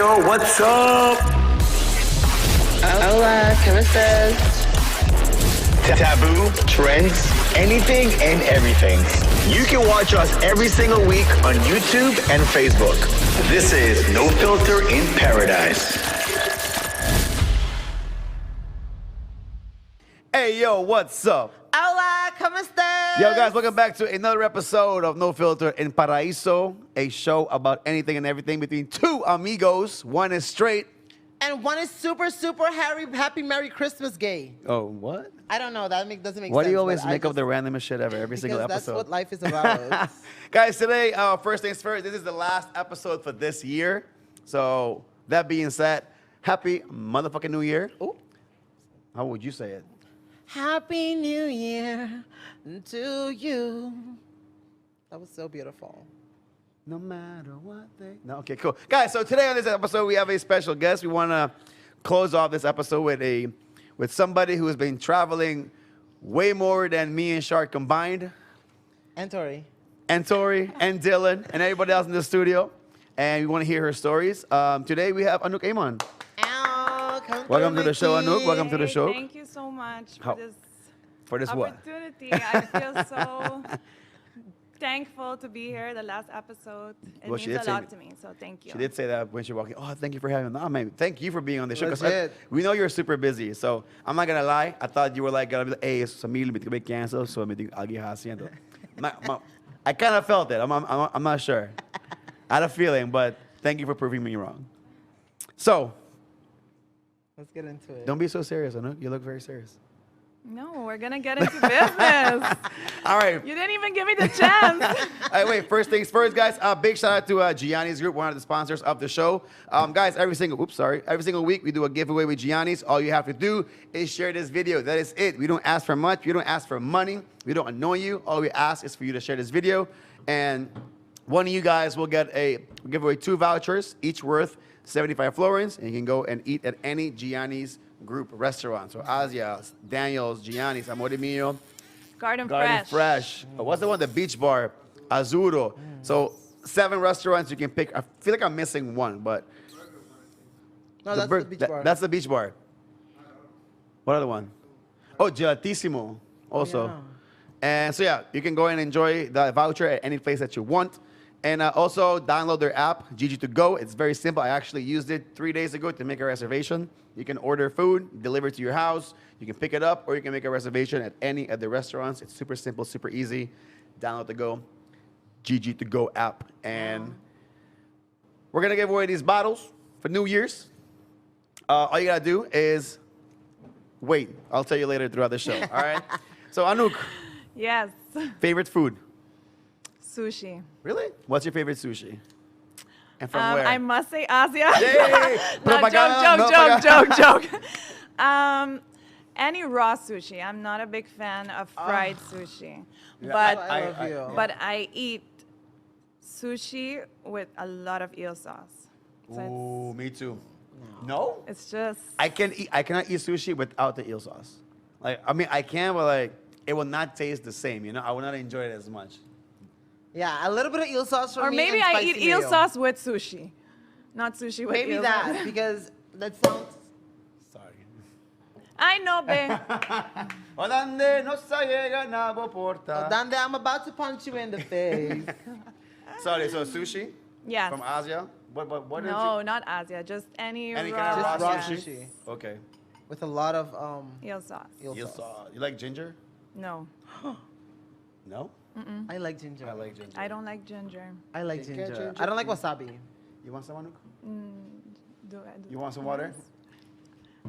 yo, what's up? Hola, ¿cómo estás? Taboo, trends, anything and everything. You can watch us every single week on YouTube and Facebook. This is No Filter in Paradise. Hey, yo, what's up? Hola, ¿cómo estás? Yo, guys, welcome back to another episode of No Filter in Paraíso, a show about anything and everything between two amigos. One is straight. And one is super happy Merry Christmas gay. Oh, what? I don't know, doesn't make sense. Why do you always but make up the randomest shit ever, every single Because episode? that's what life is about. Guys, today, first things first, this is the last episode for this year. So, that being said, happy motherfucking New Year. Ooh. How would you say it? Happy New Year to you. That was so beautiful. No matter what they... No, okay, cool. Guys, so today on this episode, we have a special guest. We want to close off this episode with somebody who has been traveling way more than me and Shark combined. And Tori. And Tori, and Dylan, and everybody else in the studio. And we want to hear her stories. Today, we have Anouk Eman. Welcome to the show, Anouk. Welcome to the show. Thank you so much For this what? opportunity. I feel so thankful to be here, the last episode. It Well, she means did a say lot that- to me, so thank you. She did say that when she walked in. Oh, thank you for having me. No, man, thank you for being on the show. 'Cause Legit. we know you're super busy. So I'm not going to lie. I thought you were like, gonna be like, hey, sa mil, may cancel, so may agi haciendo. I kind of felt it. I'm not sure. I had a feeling, but thank you for proving me wrong. So, Let's get into it. don't be so serious, Anouk. You look very serious. No, we're going to get into business. All right. You didn't even give me the chance. All right, wait, first things first, guys. Big shout out to Gianni's Group, one of the sponsors of the show. Guys, every single week we do a giveaway with Gianni's. All you have to do is share this video. That is it. We don't ask for much. We don't ask for money. We don't annoy you. All we ask is for you to share this video. And one of you guys will get give away 2 vouchers, each worth 75 florins. And you can go and eat at any Gianni's Group restaurant. So Asia's, Daniel's, Gianni's, Amore Mio, Garden Garden Fresh. What's the one? The Beach Bar, Azuro. So 7 restaurants you can pick. I feel like I'm missing one, but No, that's the beach bar. That's the Beach Bar. What other one? Oh, Gelatissimo also. Yeah. And so yeah, you can go and enjoy the voucher at any place that you want. And also download their app, GG2Go. It's very simple. I actually used it 3 days ago to make a reservation. You can order food, deliver it to your house. You can pick it up, or you can make a reservation at any of the restaurants. It's super simple, super easy. Download the Go, GG2Go app. And we're going to give away these bottles for New Year's. All you got to do is wait. I'll tell you later throughout the show, all right? So, Anouk, Yes. favorite food? Sushi. Really? What's your favorite sushi? And from where? I must say Asia. Yay! No, Propaganda, joke. Any raw sushi. I'm not a big fan of fried sushi. Yeah, But I love you. but I eat sushi with a lot of eel sauce. So Ooh, me too. No? it's just I cannot eat sushi without the eel sauce. Like, I mean, I can, but like, it will not taste the same, you know? I will not enjoy it as much. Yeah, a little bit of eel sauce for or me. maybe and I spicy eat eel mayo. sauce with sushi. Not sushi with Maybe eel that, sauce. because that sounds... Sorry. I know, babe. Odande no sa llega na porta. Dande, I'm about to punch you in the face. Sorry, so sushi Yes. from Asia? What is No, it? not Asia. Just any Any raw, kind of Just raw raw yes. sushi. Okay. With a lot of Eel sauce. eel Eel sauce. sauce. You like ginger? No, No? I like ginger. I like ginger. I don't like ginger. I like You get ginger. ginger? I don't like wasabi. You want some, Anouk? Do You want some water?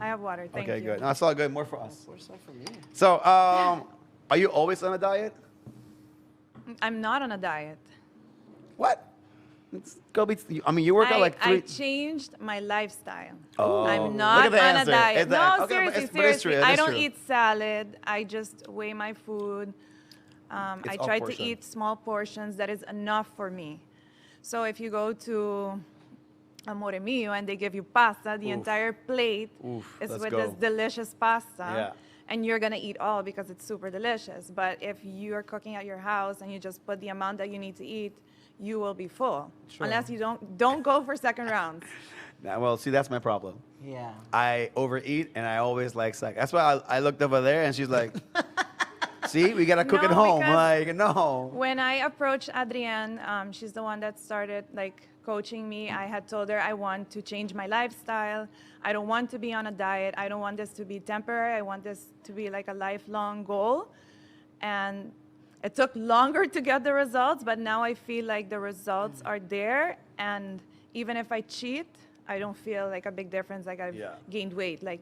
I have water. Thank Okay, you. good. No, it's all good. More for us. Where's that for me? So, are you always on a diet? I'm not on a diet. What? It's go be. I mean, you work out like I 3. changed my lifestyle. Oh. I'm Look not at the on answer. a diet. It's the- No, okay, seriously, but it's true. seriously. It I is don't true. eat salad. I just weigh my food. I all try portion. to eat small portions. That is enough for me. So if you go to Amore Mio and they give you pasta, the Oof. entire plate Oof, is let's with go. this delicious pasta. Yeah. And you're gonna eat all because it's super delicious. But if you're cooking at your house and you just put the amount that you need to eat, you will be full. Sure. Unless you don't go for second rounds. Nah, well, see, that's my problem. Yeah. I overeat and I always like sex. That's why I looked over there and she's like, see, we gotta cook No, at home. because Like, no. When I approached Adrienne, she's the one that started like coaching me. I had told her I want to change my lifestyle. I don't want to be on a diet. I don't want this to be temporary. I want this to be like a lifelong goal. And it took longer to get the results, but now I feel like the results are there. And even if I cheat, I don't feel like a big difference. Like I've gained weight. Like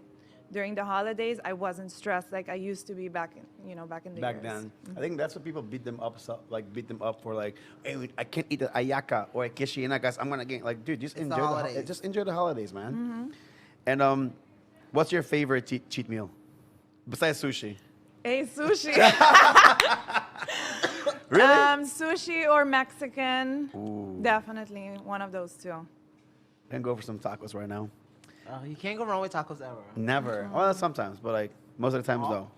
during the holidays, I wasn't stressed like I used to be back in the Back years. then. I think that's what people beat them up, beat them up for, like, hey, I can't eat the ayaka or kishiina, guys. I'm gonna get, like, dude, just enjoy the holidays, man. And what's your favorite cheat meal besides sushi? Hey, sushi. Really? Sushi or Mexican. Ooh. Definitely one of those two. I can go for some tacos right now. You can't go wrong with tacos ever. Never. Well, sometimes, but like most of the times, though.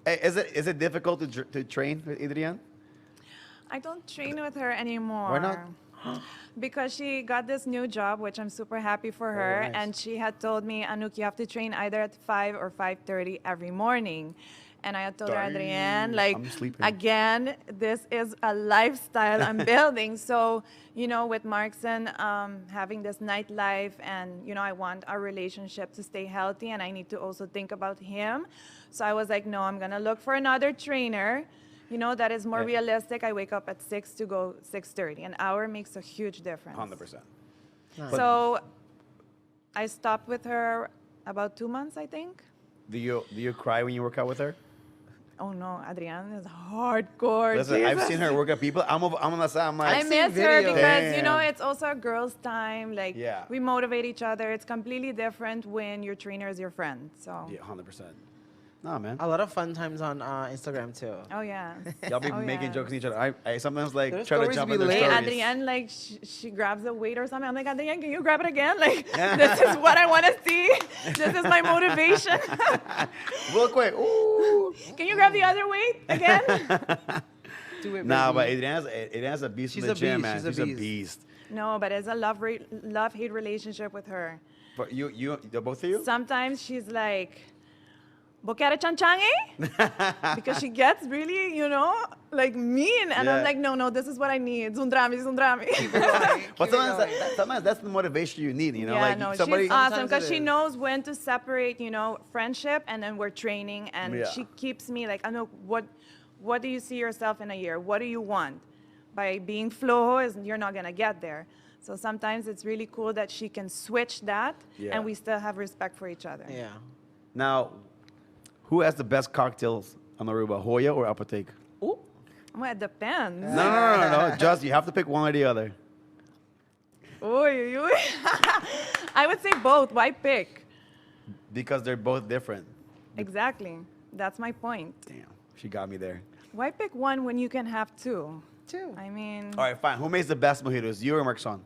Hey, is it difficult to train with Adrienne? I don't train with her anymore. Why not? Because she got this new job, which I'm super happy for her. nice. And she had told me, Anouk, you have to train either at 5 or 5:30 every morning. And I had told her, Dang, Adrienne, like, I'm sleeping. again, this is a lifestyle I'm building. So, with Markson, having this nightlife and, I want our relationship to stay healthy and I need to also think about him. So I was like, no, I'm going to look for another trainer, that is more realistic. I wake up at 6 to go 6:30. An hour makes a huge difference. 100%. Nice. So I stopped with her about 2 months, I think. Do you cry when you work out with her? Oh no, Adrienne is hardcore. Listen, I've Jesus. seen her work at people. I'm on the side. I'm like, I seen miss her videos. because Damn. it's also a girls' time. Like Yeah. we motivate each other. It's completely different when your trainer is your friend. So. yeah, 100%. Nah, man. A lot of fun times on Instagram too. Oh yeah. Y'all be Oh, making yeah. jokes at each other. I sometimes like Their try to stories jump be in their lit. Hey, stories. Adrienne, like she grabs a weight or something. I'm like, Adrienne, can you grab it again? Like this is what I want to see. This is my motivation. Real quick. Ooh. Can you grab the other weight again? Do it, Nah, but baby. Adrienne's a beast She's in the a gym, beast. man. She's a She's a beast. beast. No, but it's a love-hate relationship with her. But the both of you? Sometimes she's like, Bokera chanchangi? Because she gets really, like mean. And Yeah. I'm like, no, this is what I need. Zundrami. But sometimes that's the motivation you need, Yeah, like no, somebody. she's awesome Sometimes because it she is. knows when to separate, friendship and then we're training. And Yeah. she keeps me like, I know, what do you see yourself in a year? What do you want? By being flojo, you're not going to get there. So sometimes it's really cool that she can switch that Yeah. and we still have respect for each other. Yeah. Now, who has the best cocktails on Aruba, Hoya or Apotheke? Ooh. Well, it depends. No. Just you have to pick one or the other. Oy, oy, oy. I would say both. Why pick? Because they're both different. Exactly. That's my point. Damn, she got me there. Why pick one when you can have two? Two. I mean, All right, fine. Who makes the best mojitos, you or Markson?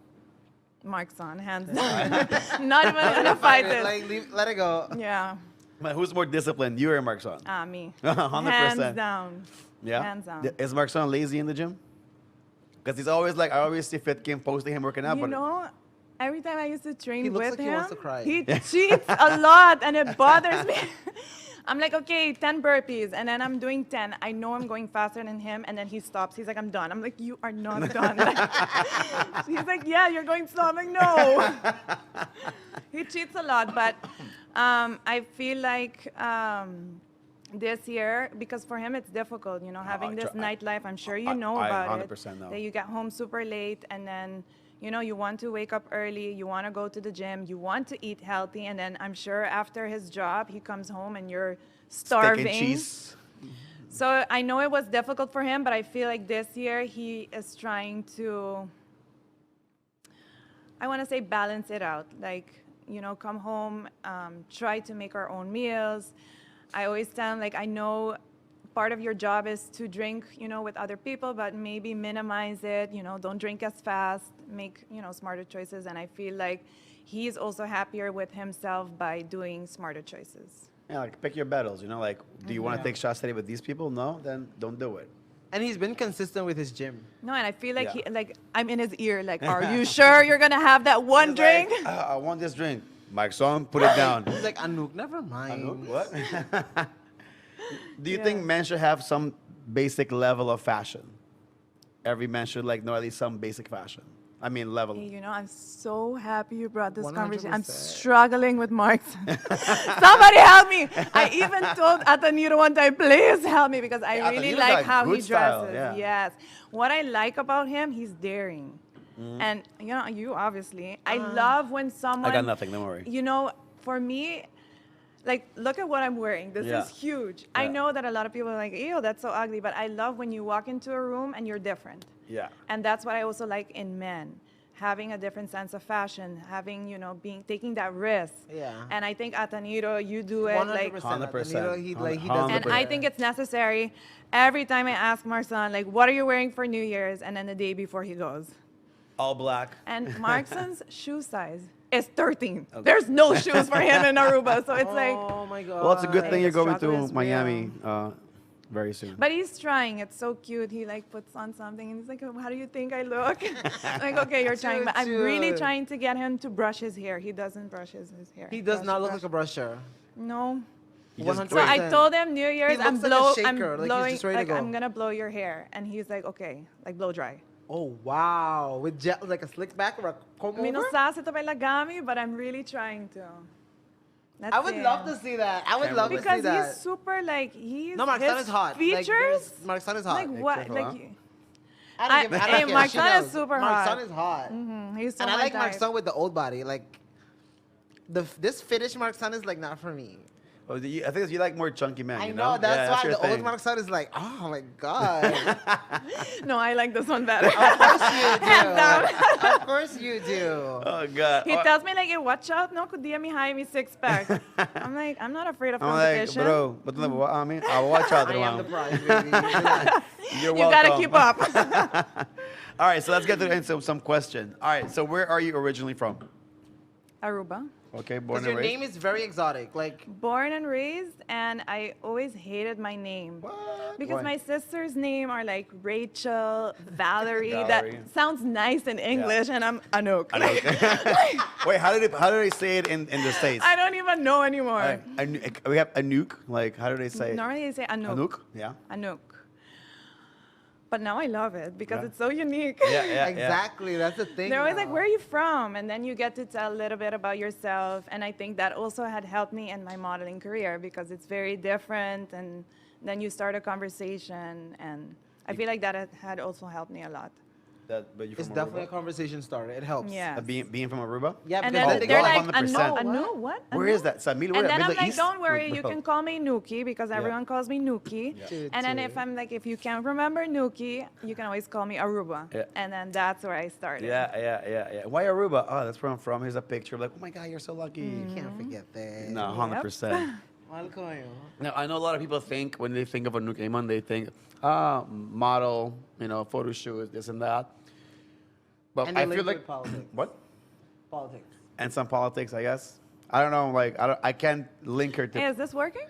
Mark's on, hands down. Not even gonna fight this. Let it go. Yeah. But who's more disciplined, you or Markson? Me. 100%. Hands down. Yeah. Hands down. Is Markson lazy in the gym? Because he's always like, I always see Fitkin posting him working out. You but know, every time I used to train He looks with like he him, wants to cry. he cheats a lot and it bothers me. I'm like, okay, 10 burpees, and then I'm doing 10. I know I'm going faster than him, and then he stops. He's like, I'm done. I'm like, you are not done. He's like, yeah, you're going slow. I'm like, no. He cheats a lot, but I feel like this year, because for him it's difficult, having this nightlife. I'm sure you know about it. 100% know. That you get home super late, and then you want to wake up early, you want to go to the gym, you want to eat healthy, and then I'm sure after his job, he comes home and you're starving. Steak and cheese. So I know it was difficult for him, but I feel like this year he is trying to, I want to say, balance it out. Like, come home, try to make our own meals. I always tell him, like, I know part of your job is to drink, with other people, but maybe minimize it, don't drink as fast, make, smarter choices. And I feel like he's also happier with himself by doing smarter choices. Yeah, like pick your battles, like, do you want to take shots today with these people? No? Then don't do it. And he's been consistent with his gym. No, and I feel like Yeah. I'm in his ear. Like, are you sure you're gonna have that one drink? Like, I want this drink. Mike's on, put it down. He's like, Anouk, never mind. Anouk, what? Do you think men should have some basic level of fashion? Every man should like know at least some basic fashion. I mean, level. Hey, you know, I'm so happy you brought this conversation. I'm 100%. struggling with Marks. Somebody help me. I even told Ataniro one time, please help me, because I Yeah, really Ataniro's like got how he good style, dresses. yeah. Yes. What I like about him, he's daring. And, you know, you obviously. I love when someone. I got nothing, don't worry. You know, for me, like, look at what I'm wearing. This Yeah. is huge. I Yeah. know that a lot of people are like, ew, that's so ugly. But I love when you walk into a room and you're different. Yeah. And that's what I also like in men, having a different sense of fashion, having, you know, taking that risk. Yeah. And I think Ataniro, you do it 100%. like, 100%. He does and it. I think it's necessary. Every time I ask Marsan, like, what are you wearing for New Year's? And then the day before he goes. All black. And Markson's shoe size is 13. There's no shoes for him in Aruba. So it's like, Oh my god. Well, it's a good thing you're going struggle to is Miami very soon. but he's trying. It's so cute. He like puts on something and he's like, how do you think I look? I'm like, okay, you're trying. But I'm really Dude. trying to get him to brush his hair. He doesn't brush his hair. He does not look like a brusher. No. He just 100%. So I told him New Year's, He looks like a shaker, like he's blowing, just ready to go. I'm gonna blow your hair, and he's like, okay, like blow dry. Oh wow, with like a slick back or a comb I mean, no over? sa ito pa lagami, but I'm really trying to. That's I would it. love to see that. I would love to see because that. he's super like he's No, Mark's son his is hot. features. Mark's son is hot. Like what? careful, Like huh? I don't give, I hey, don't care. Mark's She son is knows. super Mark's hot. son is hot. he's so And I my like Mark's type. son with the old body. Like this finish Mark's son is like not for me. Oh, I think you like more chunky men. I you know, know that's Yeah, why your the old thing. Mark's son is like, oh my god. No, I like this one better. Of course you do. Hands down. Of course you do. Oh God. He tells me like, hey, watch out, no, could me high me six pack. I'm like, I'm not afraid of I'm like, competition. bro, but I mean, I'll watch out. I am the Ron. prize, baby. Relax. You're You gotta welcome. keep up. All right, so let's get into some questions. All right, so where are you originally from? Aruba. Okay, born Because and your raised. name is very exotic. Like, Born and raised, and I always hated my name. What? Because Why? my sister's name are like Rachel, Valerie. Valerie. That sounds nice in English, and I'm Anouk. Wait, how did they say it in the States? I don't even know anymore. We have Anouk. Like, how do they say it? Normally they say Anouk. Anouk? Yeah. Anouk. But now I love it because Yeah. it's so unique. Yeah, yeah, exactly. That's the thing. They're always like, now. where are you from? And then you get to tell a little bit about yourself. And I think that also had helped me in my modeling career because it's very different. And then you start a conversation. And I feel like that had also helped me a lot. But you're It's from definitely a Aruba? conversation starter. It helps. Yeah. Being from Aruba? Yeah, And because then they they're go like, 100%. Anu, what? Where Anu? is that? Sa Middle, And then Middle I'm like, East? don't worry, you Bro. can call me Nuki because everyone calls me Nuki. Yeah. And then if I'm like, if you can't remember Nuki, you can always call me Aruba. Yeah. And then that's where I started. Yeah. Why Aruba? Oh, that's where I'm from. Here's a picture. Like, oh my God, you're so lucky. You can't forget that. No, 100%. Welcome. Now, I know a lot of people think, when they think of Anouk Eman, they think, model, photo shoot, this and that. But And they I link feel it like, with politics. what? Politics. And some politics, I guess. I don't know, like, I can't link her to. Hey, is this working?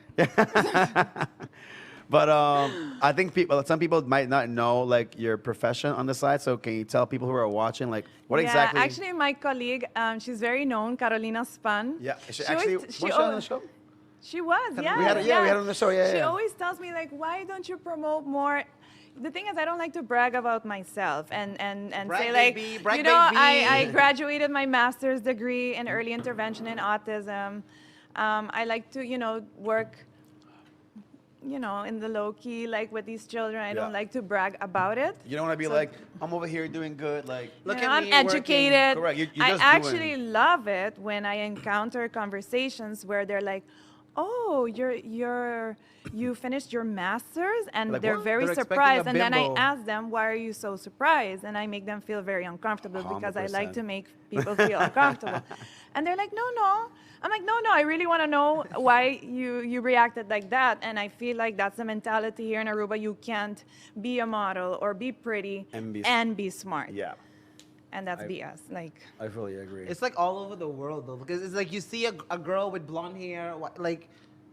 But I think some people might not know like your profession on the side. So can you tell people who are watching like what Yeah, exactly? actually, my colleague, she's very known, Carolina Span. Yeah. She always- was she on the show? She was, yeah. We had her, we had her on the show. Yeah. She yeah. always tells me like, why don't you promote more? The thing is, I don't like to brag about myself and Brag, say like, baby, brag, you know, baby. I graduated my master's degree in early intervention in autism. I like to, work, in the low key, like with these children. I don't Yeah. like to brag about it. You don't want to be So- like, I'm over here doing good. Like, Look You know, at I'm me working. educated. Correct. You're I just actually doing- love it when I encounter conversations where they're like, "Oh, you finished your masters," and Like, they're what? very They're expecting surprised. a And then I bimbo. ask them, "Why are you so surprised?" And I make them feel very uncomfortable because I like 100%. to make people feel uncomfortable. And they're like, "No." I'm like, "No, I really want to know why you reacted like that." And I feel like that's the mentality here in Aruba. You can't be a model or be pretty And be smart. Yeah, And that's BS. Like, I fully agree. It's like all over the world though, because it's like you see a girl with blonde hair, like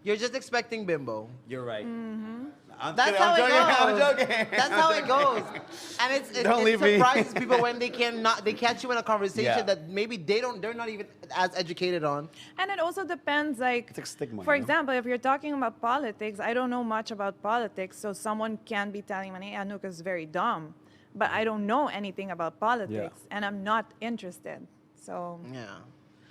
You're just expecting bimbo. You're right. I'm That's kidding, how I'm it joking, goes. I'm joking. That's how it goes. And it Don't leave me. surprises people when they catch you in a conversation Yeah. that maybe they're not even as educated on. And it also depends, like, It's like stigma, for you know? example, if you're talking about politics, I don't know much about politics, so someone can be telling me, hey, Anouk is very dumb, but I don't know anything about politics, and I'm not interested. So Yeah.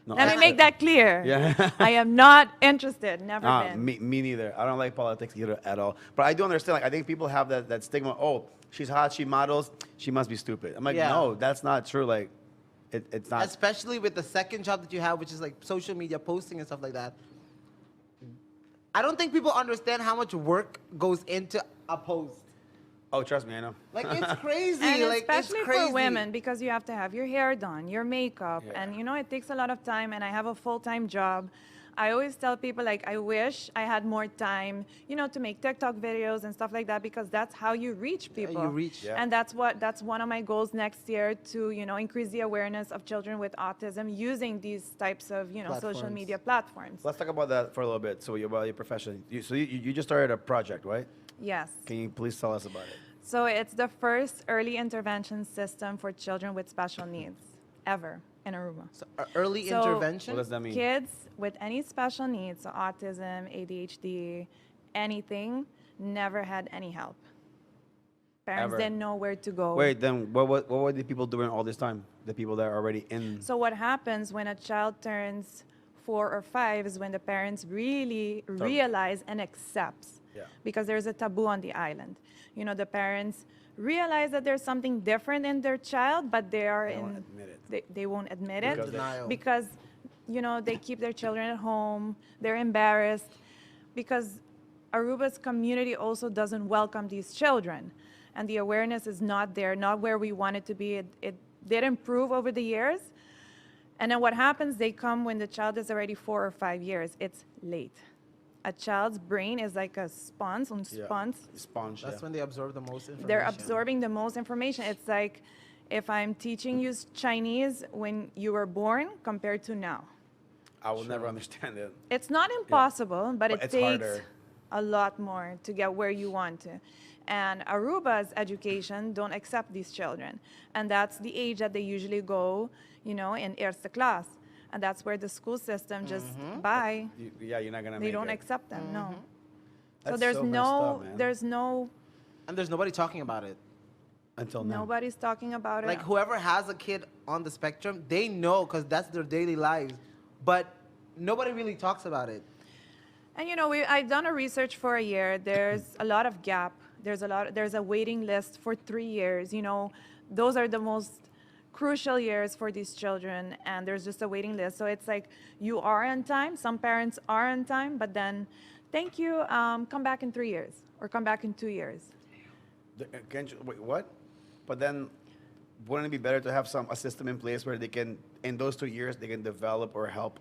No, let me I- make that clear. Yeah. I am not interested, never been. Me neither. I don't like politics either at all. But I do understand. Like, I think people have that stigma. Oh, she's hot. She models. She must be stupid. I'm like, Yeah. no, that's not true. Like, it's not. Especially with the second job that you have, which is like social media posting and stuff like that. I don't think people understand how much work goes into a post. Oh, trust me, I know. Like, it's crazy. And like, especially it's crazy. for women, because you have to have your hair done, your makeup, Yeah. and it takes a lot of time, and I have a full-time job. I always tell people, like, I wish I had more time, to make TikTok videos and stuff like that, because that's how you reach people. you reach. Yeah. And that's one of my goals next year, to, increase the awareness of children with autism using these types of, social Platforms. media platforms. Let's talk about that for a little bit. So, about your profession. You just started a project, right? Yes. Can you please tell us about it? So it's the first early intervention system for children with special needs ever in Aruba. So, early So- intervention. What does that mean? Kids with any special needs, so autism, ADHD, anything, never had any help. Parents Ever. didn't know where to go. Wait, then what were the people doing all this time? The people that are already in. So what happens when a child turns 4 or 5 is when the parents really realize and accepts. Yeah. Because there's a taboo on the island. The parents realize that there's something different in their child, but they won't admit it. They won't admit Because it Denial. because they keep their children at home. They're embarrassed because Aruba's community also doesn't welcome these children, and the awareness is not there, not where we want it to be. It did improve over the years, and then what happens? They come when the child is already 4 or 5 years. It's late. A child's brain is like a sponge, Sponge. That's yeah. when they absorb the most information. They're absorbing the most information. It's like if I'm teaching you Chinese when you were born compared to now. I will never understand it. It's not impossible, but it it's takes harder. a lot more to get where you want to. And Aruba's education don't accept these children. And that's the age that they usually go, in eerste class. And that's where the school system just bye. You're not gonna. They make don't it. accept them, no. So That's there's so messed no, up, man. there's no, And there's nobody talking about it. Until now. nobody's talking about it. Like, whoever has a kid on the spectrum, they know because that's their daily lives. But nobody really talks about it. And I've done a research for a year. There's a lot of gap. There's a waiting list for 3 years. Those are the most crucial years for these children, and there's just a waiting list. So it's like you are on time. Some parents are on time, but then, thank you, come back in 3 years or come back in 2 years. Wait, what? But then, wouldn't it be better to have a system in place where they can, in those 2 years, they can develop or help?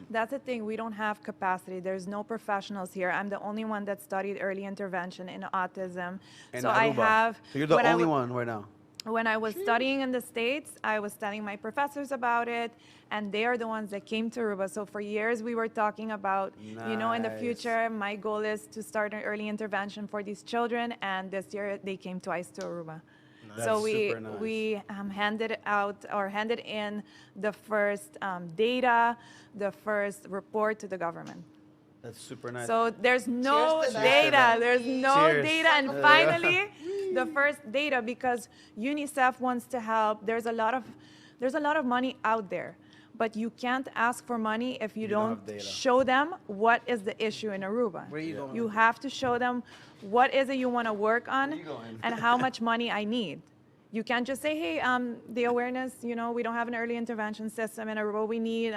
That's the thing. We don't have capacity. There's no professionals here. I'm the only one that studied early intervention in autism. in So I Aruba? have. So you're the when I only wa- one right now. When I was studying in the States, I was telling my professors about it, and they are the ones that came to Aruba. So for years, we were talking about, in the Nice. future, my goal is to start an early intervention for these children, and this year they came twice to Aruba. That's So super nice. we handed in the first data, the first report to the government. That's super nice. So there's no Cheers to that. data. There's no Cheers. data. And finally, the first data, because UNICEF wants to help. There's a lot of money out there. But you can't ask for money if you don't don't have data. show them what is the issue in Aruba. Where are you going? You have to show them what is it you want to work on you going? and how much money I need. You can't just say, hey, the awareness, we don't have an early intervention system in Aruba. We need,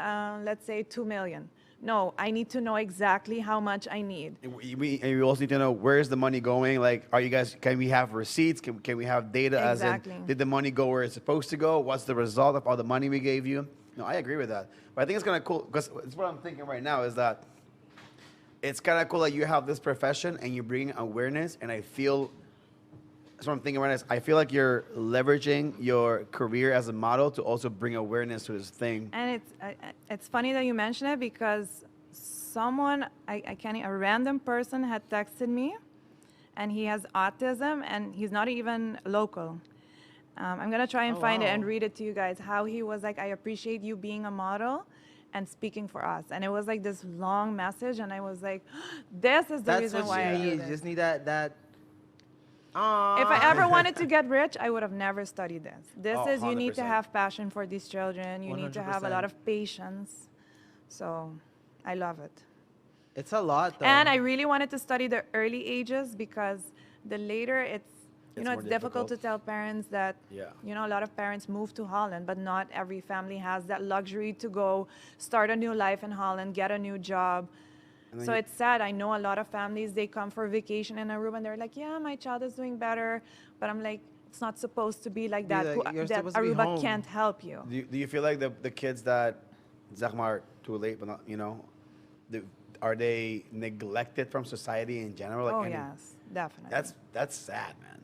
let's say, 2 million. No, I need to know exactly how much I need. And we also need to know, where is the money going? Like, can we have receipts? Can we have data Exactly. as in, did the money go where it's supposed to go? What's the result of all the money we gave you? No, I agree with that. But I think it's kind of cool, because it's what I'm thinking right now is that it's kind of cool that you have this profession and you bring awareness, and I feel, that's what I'm thinking right now is I feel like you're leveraging your career as a model to also bring awareness to this thing. And it's funny that you mention it because someone, I can't, a random person had texted me, and he has autism, and he's not even local. I'm gonna try and find it and read it to you guys, how he was like, I appreciate you being a model and speaking for us. And it was like this long message, and I was like, this is the reason why I do You this. just need that. If I ever wanted to get rich, I would have never studied this. This Oh, is, you need to 100%. have passion for these children. You need to have a lot 100%. of patience. So I love it. It's a lot, though. And I really wanted to study the early ages because the later it's It's more it's difficult to difficult. tell parents that, Yeah. a lot of parents move to Holland, but not every family has that luxury to go start a new life in Holland, get a new job. And then So you- it's sad. I know a lot of families, they come for vacation in Aruba and they're like, yeah, my child is doing better. But I'm like, it's not supposed to be like that. like, you're That supposed to be Aruba home. can't help you. Do you feel like the kids that, Zachma, are too late, but not, are they neglected from society in general? Like Oh, any- yes, definitely. That's sad, man.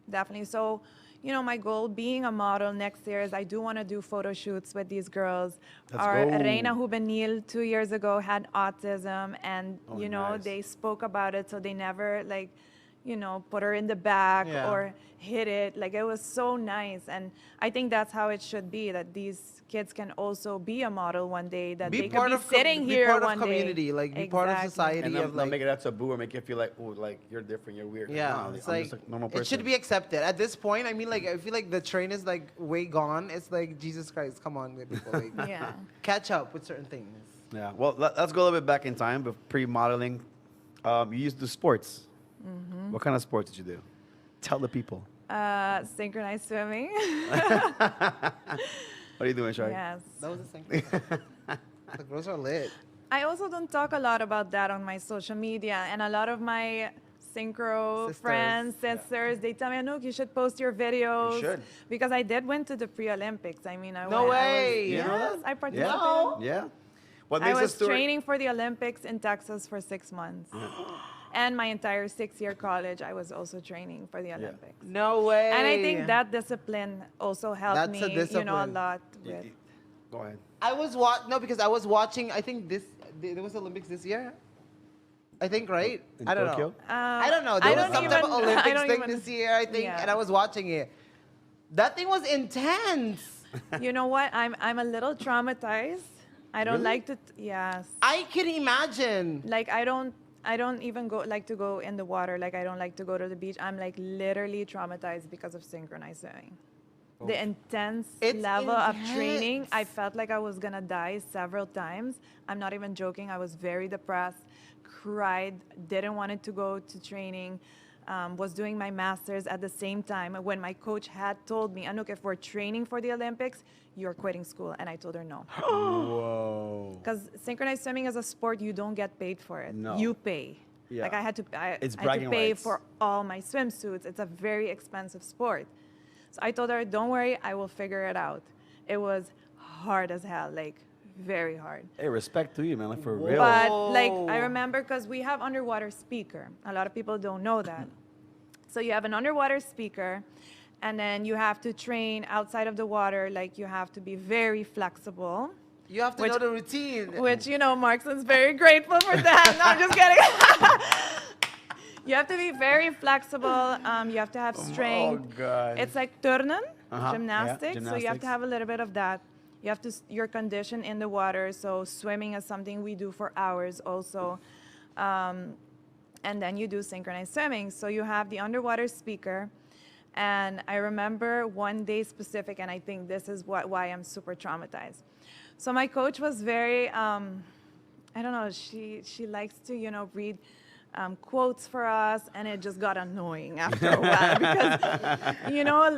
Definitely. So, my goal being a model next year is I do want to do photo shoots with these girls. Let's Our go. Reina Juvenil 2 years ago had autism, and Oh, nice. they spoke about it, so they never put her in the back Yeah. or hit it. Like, it was so nice, and I think that's how it should be. That these kids can also be a model one day. That they could be sitting be here part one of community, day. like be part of Exactly. society. And Of not like, make it a taboo or make you feel like, oh, like you're different, you're weird. yeah, No, it's I'm like just a normal person. it should be accepted. At this point, I mean, like I feel like the train is like way gone. It's like Jesus Christ, come on, people, like, Yeah. catch up with certain things. Yeah. Well, let's go a little bit back in time, but pre-modeling. You used to do sports. Mm-hmm. What kind of sports did you do? Tell the people. Synchronized swimming. What are you doing, Shari? Yes. That was the thing. The girls are lit. I also don't talk a lot about that on my social media, and a lot of my synchro Sisters, friends, sisters, they tell me, Anouk, you should post your videos. You should. Because I did went to the pre-Olympics. I mean, No way. You Yes, know that? I participated. No. Yeah. What I makes was the story? training for the Olympics in Texas for 6 months. And my entire 6-year college, I was also training for the Olympics. No way. And I think that discipline also helped That's me, a a discipline. lot with. Go ahead. because I was watching. I think there was Olympics this year. I think, right? In I don't Tokyo? know. I don't know. There was some type of I Olympics don't thing even- this year, I think, Yeah. and I was watching it. That thing was intense. You know what? I'm a little traumatized. I don't Really? like to. Yes. I can imagine. Like I don't even like to go in the water. Like I don't like to go to the beach. I'm like literally traumatized because of synchronized swimming. The intense It's level of training, intense. I felt like I was gonna die several times. I'm not even joking. I was very depressed, cried, didn't want to go to training. Was doing my master's at the same time when my coach had told me, Anouk, if we're training for the Olympics, you're quitting school. And I told her no. Whoa. Because synchronized swimming is a sport, you don't get paid for it. No. You pay. Yeah. Like I had to It's I had bragging to pay rights. for all my swimsuits. It's a very expensive sport. So I told her, don't worry, I will figure it out. It was hard as hell, like very hard. Hey, respect to you, man. Like for real. But like Whoa. I remember because we have underwater speaker. A lot of people don't know that. So you have an underwater speaker, and then you have to train outside of the water. Like you have to be very flexible. You have to Which- know the routine. Which, Markson's very grateful for that. No, I'm just kidding. You have to be very flexible. You have to have strength. Oh, God. It's like turnen, Uh-huh. gymnastics. Yeah, So you have to gymnastics. have a little bit of that. You have to, your condition in the water. So swimming is something we do for hours also. And then you do synchronized swimming. So you have the underwater speaker. And I remember one day specific, and I think this is why I'm super traumatized. So my coach was very, I don't know, she likes to, read quotes for us, and it just got annoying after a while because,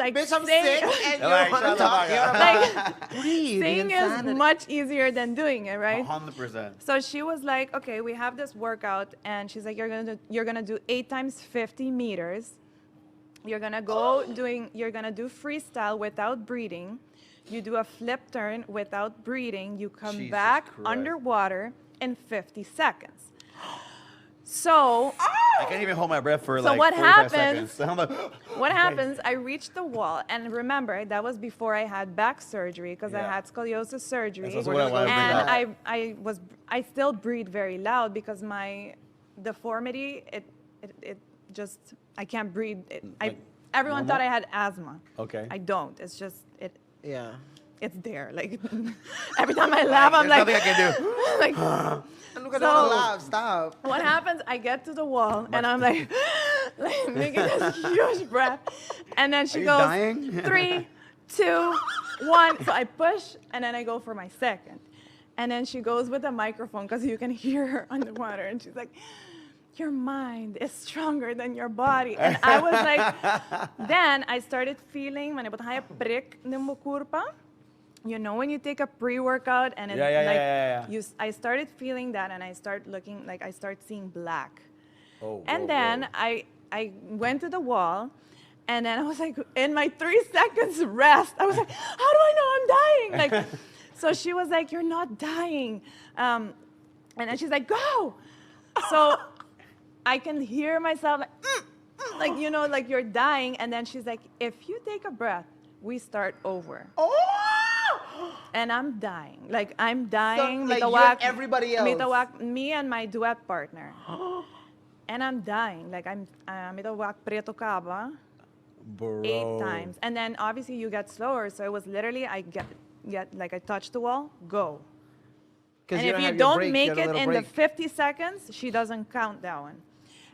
like Bitch, I'm saying, sick and you Like, want to shut the talk. fuck You're up. like, like breathe. saying the is insanity. much easier than doing it, right? 100%. So she was like, okay, we have this workout, and she's like, you're gonna do 8 times 50 meters. You're gonna you're gonna do freestyle without breathing. You do a flip turn without breathing. You come Jesus back Christ. underwater in 50 seconds. So I can't even hold my breath for So like what 45 happens- seconds. So I'm like, What happens? I reached the wall, and remember that was before I had back surgery because I Yeah. had scoliosis surgery. That's what I wanted to bring and up. I still breathe very loud because my deformity it just I can't breathe. Everyone thought I had asthma. Okay. I don't. It's just Yeah. it's there. Like every time I laugh, I'm There's like, nothing I can do. like Look at So- all the laugh. Stop. what happens? I get to the wall and I'm like, making this huge breath, and then she you goes dying? 3, 2, 1. So I push and then I go for my second, and then she goes with the microphone because you can hear her underwater, and she's like, "Your mind is stronger than your body." And I was like, then I started feeling, man, prick ng mukurpa. You know when you take a pre-workout and it's I started feeling that, and I start looking like I start seeing black. Oh, And whoa, then whoa. I went to the wall, and then I was like, in my 3 seconds rest, I was like, how do I know I'm dying? Like, so she was like, you're not dying. And then she's like, go. So I can hear myself like, you know, like you're dying. And then she's like, if you take a breath, we start over. Oh! And I'm dying. Like, I'm dying. like, Mitawak- you're everybody else. Mitawak, me and my duet partner. And I'm dying. Like, I'm mitawak preto kaba Bro. 8 times. And then, obviously, you get slower. So it was literally, I get like, I touch the wall, go. And if you don't make it in the 50 seconds, she doesn't count that one.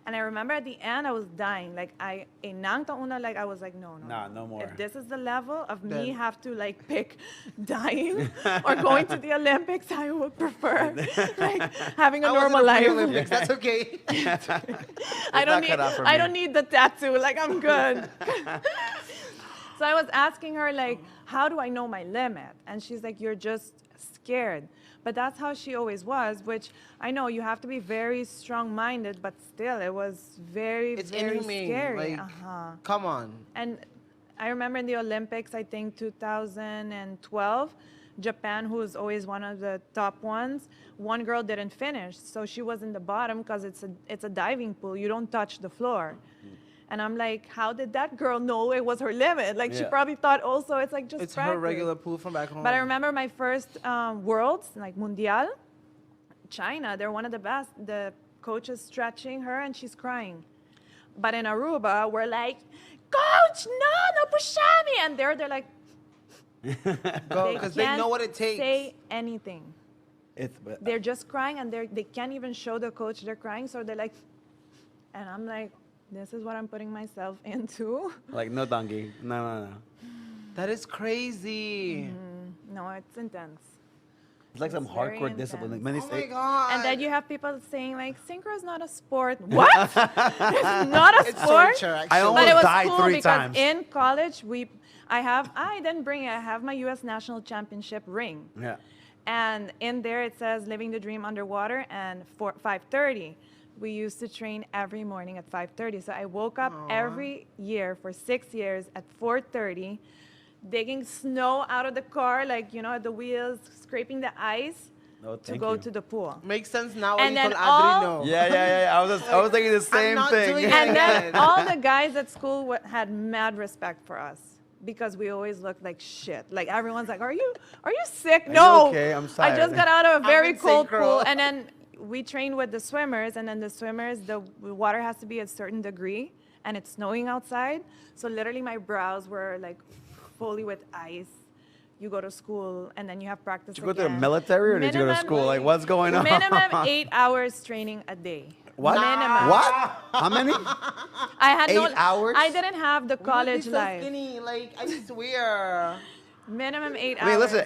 And I remember at the end, I was dying. Like, I was like, no. Nah, no more. If this is the level of me Then- have to, like, pick dying or going to the Olympics, I would prefer, like, having a normal life. Olympics. That's okay. I not cut out for me. don't need the tattoo. Like, I'm good. So I was asking her, like, how do I know my limit? And she's like, you're just scared. But that's how she always was, which I know you have to be very strong-minded, but still, it was very, It's very inhumane. scary. Like, come on. And I remember in the Olympics, I think 2012, Japan, who was always one of the top ones, one girl didn't finish. So she was in the bottom because it's a diving pool. You don't touch the floor. And I'm like, how did that girl know it was her limit? Like, she Yeah. probably thought also it's like just It's practice. her regular pool from back home. But I remember my first Worlds, like Mundial, China, they're one of the best. The coach is stretching her and she's crying. But in Aruba, we're like, coach, no push me. And they're like, Go, because they know what it takes. say anything. It's, They're just crying, and they can't even show the coach they're crying. So they're like, and I'm like, this is what I'm putting myself into. like, no donkey. No. That is crazy. No, it's intense. It's like some It's very hardcore discipline. Like, intense. many Oh my God. And then you have people saying like, synchro is not a sport. What? It's not a It's sport. torture, actually. I almost But it was died cool 3 because times. in college I didn't bring it. I have my U.S. National Championship ring. Yeah. And in there it says living the dream underwater, and 5:30. We used to train every morning at 5:30. So I woke up every year for 6 years at 4:30, digging snow out of the car, like, you know, at the wheels, scraping the ice No, to thank go you. to the pool. Makes sense now. And when you then told Adri all- no. Yeah. I was thinking the same not thing. doing it. And then Again. all the guys at school had mad respect for us because we always looked like shit. Like, everyone's like, are you sick? you No. okay? I'm I just tired." got out of a very in cold synchro. pool. And then we trained with the swimmers, and then the swimmers, the water has to be a certain degree, and it's snowing outside. So literally my brows were like fully with ice. You go to school, and then you have practice Did you go to the again. military or did you go to Minimum- school? Like, what's going on? Minimum 8 hours training a day. What? Minimum. What? How many? I had 8 hours? I didn't have the We would be college so life. skinny, like, I swear. Minimum 8 I hours. mean, listen,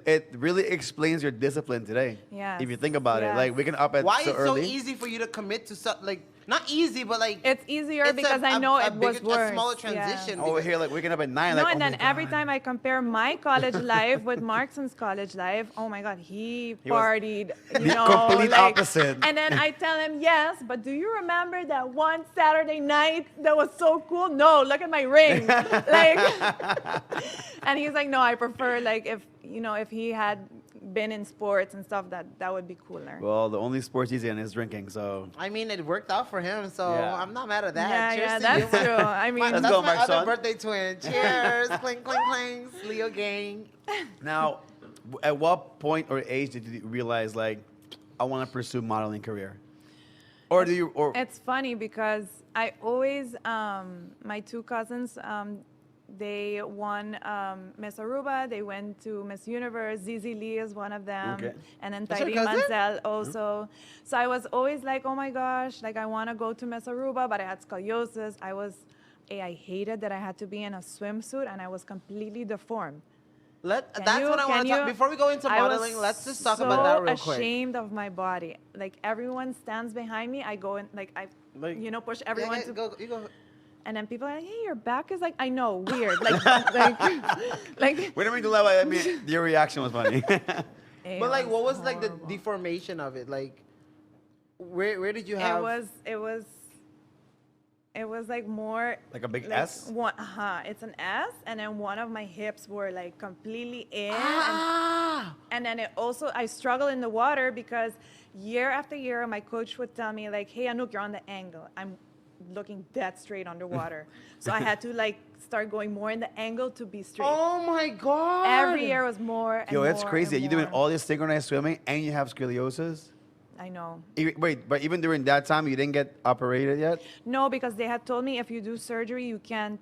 it really explains your discipline today. Yes. If you think about it. Yes. Like, we can up at Why so it's early. so easy for you to commit to something, like, not easy, but like, It's easier it's because I I know it was worse. a smaller Yeah. transition. Over here, like, waking up at 9. No, like, and oh then my every God. time I compare my college life with Markson's college life, oh my God, he He was partied, you the know. complete like, opposite. And then I tell him, yes, but do you remember that one Saturday night that was so cool? No, look at my ring. like, and he's like, no, I prefer, like, if he had been in sports and stuff, that would be cooler. Well, the only sports he's in is drinking, so. I mean, it worked out for him, so Yeah. I'm not mad at that. Yeah, Cheers yeah, to that's you. true. I mean, Let's That's go, my my other son. birthday twin. Cheers. Clink, clink, clink. Leo gang. Now, at what point or age did you realize, like, I want to pursue modeling career? Or do you, or it's funny because I always, my two cousins, they won Miss Aruba. They went to Miss Universe. Zizi Lee is one of them. Okay. And then That's your Tyree cousin? Mansell also. So I was always like, oh my gosh, like I want to go to Miss Aruba, but I had scoliosis. I hated that I had to be in a swimsuit and I was completely deformed. That's what I want to talk. Before we go into I was modeling, let's just talk about that real so quick. ashamed of my body. Like everyone stands behind me. I go and like I, push everyone to go. You go. And then people are like, hey, your back is like, I know, weird. Like, like. wait a minute, I mean, your reaction was funny. But like, what was like the deformation of it? Like, where did you have? It was like more. Like a big like S? It's an S, and then one of my hips were like completely in. And then I struggle in the water because year after year, my coach would tell me like, hey, Anouk, you're on the angle. I'm looking dead straight underwater. So I had to like start going more in the angle to be straight. Oh my God. Every year was more and Yo, more. it's crazy. and You're doing more. all this synchronized swimming and you have scoliosis? I know. Wait, but even during that time, you didn't get operated yet? No, because they had told me if you do surgery, you can't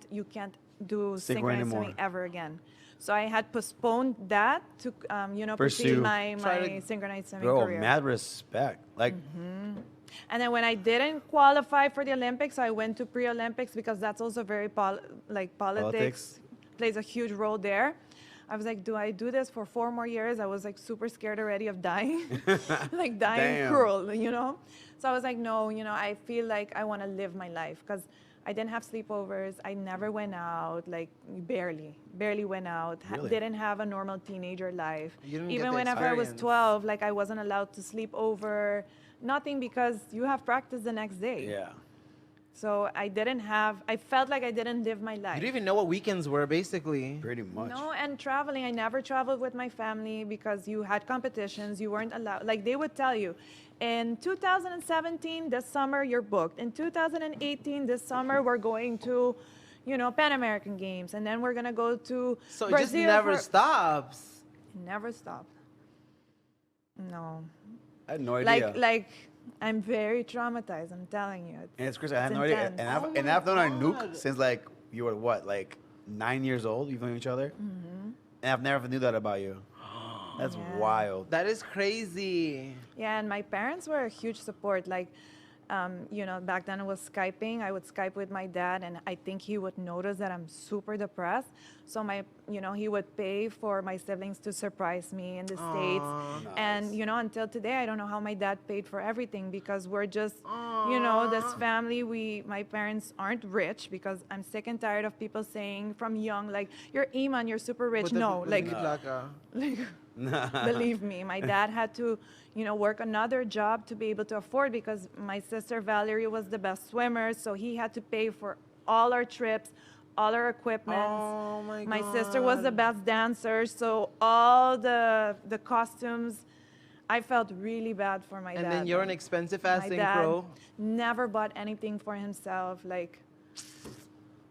do synchronized anymore. swimming ever again. So I had postponed that to Pursue. pursue my Try to- synchronized swimming Bro, career. mad respect. Like, And then when I didn't qualify for the Olympics, I went to pre-Olympics because that's also very politics plays a huge role there. I was like, do I do this for 4 more years? I was like super scared already of dying, like dying Damn. cruel, you know? So I was like, no, I feel like I want to live my life because I didn't have sleepovers. I never went out, like barely went out. Really? Didn't have a normal teenager life. You didn't get Even the whenever I was experience. 12, like I wasn't allowed to sleep over, nothing because you have practice the next day. yeah. So I felt like I didn't live my life. You didn't even know what weekends were, basically. Pretty much. No, and traveling, I never traveled with my family because you had competitions, you weren't allowed. Like they would tell you, in 2017, this summer, you're booked. In 2018, this summer, we're going to, Pan American Games. And then we're going to go to So it Brazil just never stops. Never stopped. No. I had no idea. Like, I'm very traumatized, I'm telling you. And it's crazy. I had it's no idea. intense. And I've known Anouk God. since like you were what, like 9 years old. You've known each other, and I've never knew that about you. That's Yeah. wild. That is crazy. Yeah, and my parents were a huge support. Like, back then it was Skyping. I would Skype with my dad, and I think he would notice that I'm super depressed. So he would pay for my siblings to surprise me in the States. And, until today, I don't know how my dad paid for everything because we're just, this family, my parents aren't rich because I'm sick and tired of people saying from young, like, you're Eman, you're super rich. With the- No, with like, the blacka. believe me, my dad had to, work another job to be able to afford because my sister Valerie was the best swimmer, so he had to pay for all our trips, all our equipment. Oh my sister was the best dancer, so all the costumes. I felt really bad for my dad. And then you're an expensive ass My thing dad pro. never bought anything for himself. Like,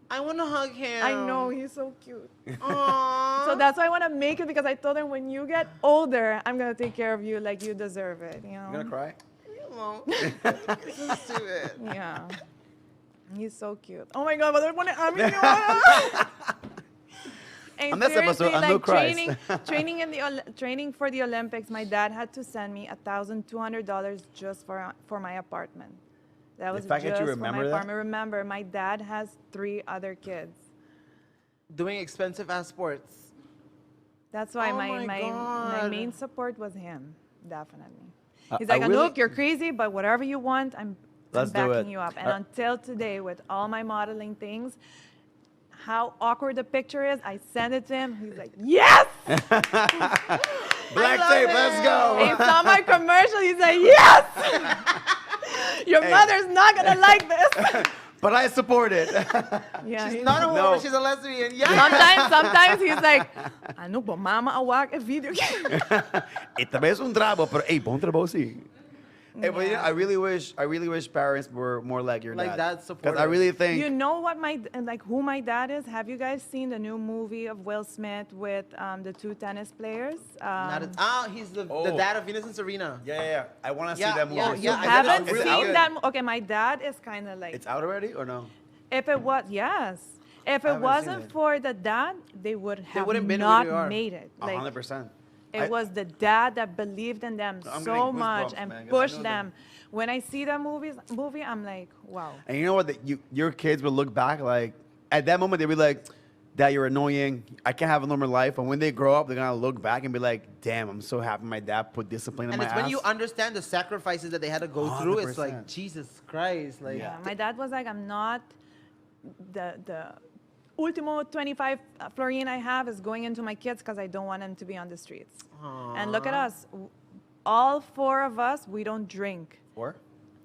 I want to hug him. I know he's so cute. Aww. So that's why I want to make it because I told him when you get older, I'm gonna take care of you like you deserve it. You know? You gonna cry? You won't. This is stupid. Yeah. He's so cute. Oh my God, but I want to. On this episode, Anouk cries. training for the Olympics, my dad had to send me $1,200 just for my apartment. That was fact that you just for remember my that? apartment. Remember, my dad has 3 other kids. Doing expensive ass sports. That's why Oh my my God. main support was him, definitely. I- He's like, I really- Anouk, you're crazy, but whatever you want, I'm Let's do backing it. you up. And until today, with all my modeling things, how awkward the picture is, I send it to him. He's like, yes! Black tape, let's He go. saw my commercial. He's like, yes! Your mother's not going to like this. But I support it. Yeah, She's he's- not a woman, No. she's a lesbian. Yeah. sometimes he's like, ano ba, mama awak a video game. Esta vez un trabo, pero hey, pon trabo sí. Hey, but you know, I really wish parents were more like your Like dad. that, Because supportive. I really think. You know what who my dad is? Have you guys seen the new movie of Will Smith with the two tennis players? He's the Oh. dad of Venus and Serena. Yeah. I want to Yeah, see that movie. yeah, You yeah, I haven't did- Is it seen out? that? Okay, my dad is kind of like. It's out already or no? If it was, yes. If it haven't seen wasn't it. for the dad, they would have wouldn't been where not they are. made it. Like, 100%. it was the dad that believed in them I'm so getting much goosebumps, and man, 'cause I pushed know them. When I see that movie, I'm like, wow. And you know what? Your kids will look back like, at that moment, they'll be like, Dad, you're annoying. I can't have a normal life. And when they grow up, they're going to look back and be like, damn, I'm so happy my dad put discipline in And my it's ass. when you understand the sacrifices that they had to go through, it's 100%. like, Jesus Christ. Like, Yeah, my dad was like, I'm not the ultimo 25 florin I have is going into my kids because I don't want them to be on the streets. And look at us. All four of us, we don't drink. Or?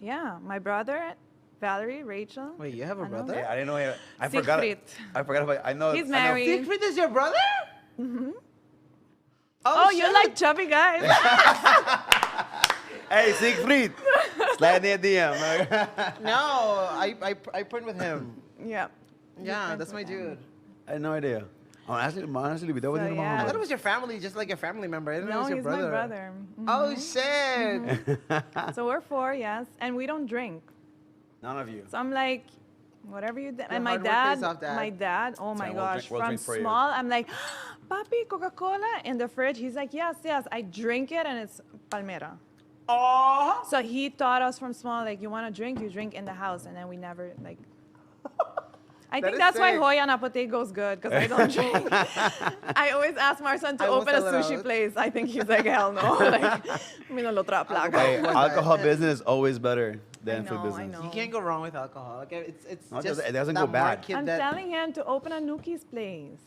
Yeah, my brother, Valerie, Rachel. Wait, you have a Anouk. brother? Yeah, I didn't know. I forgot. Siegfried. I forgot about. I know. He's I know- married. Siegfried is your brother? Mm-hmm. Oh, you shit. like chubby guys? Hey, Siegfried, slide in the DM. No, I print with him. Yeah. Yeah, that's my dude. I had no idea. Honestly, we don't So, know. yeah. I thought it was your family, just like your family member. I didn't know No, it was he's your my brother. brother. Oh, shit. So we're four, yes, and we don't drink. None of you. So I'm like, whatever you do. And my hard work pays dad, off, Dad. oh my we'll gosh, drink from for you. small, I'm like, Papi, Coca-Cola in the fridge. He's like, yes. I drink it and it's Palmera. Oh. So he taught us from small, like, you want to drink, you drink in the house. And then we never, like, I think is that's why sick. Hoya Napote goes good, because I don't drink. I always ask my son to I will open a sell it sushi out. place. I think he's like, hell no. Like, mi no lo traplaga. Hey, One alcohol night. business is always better than I food know, business. I know. You can't go wrong with alcohol. Like, it's No, it just doesn't- it doesn't that go bad. market I'm that- telling him to open a Nuki's place.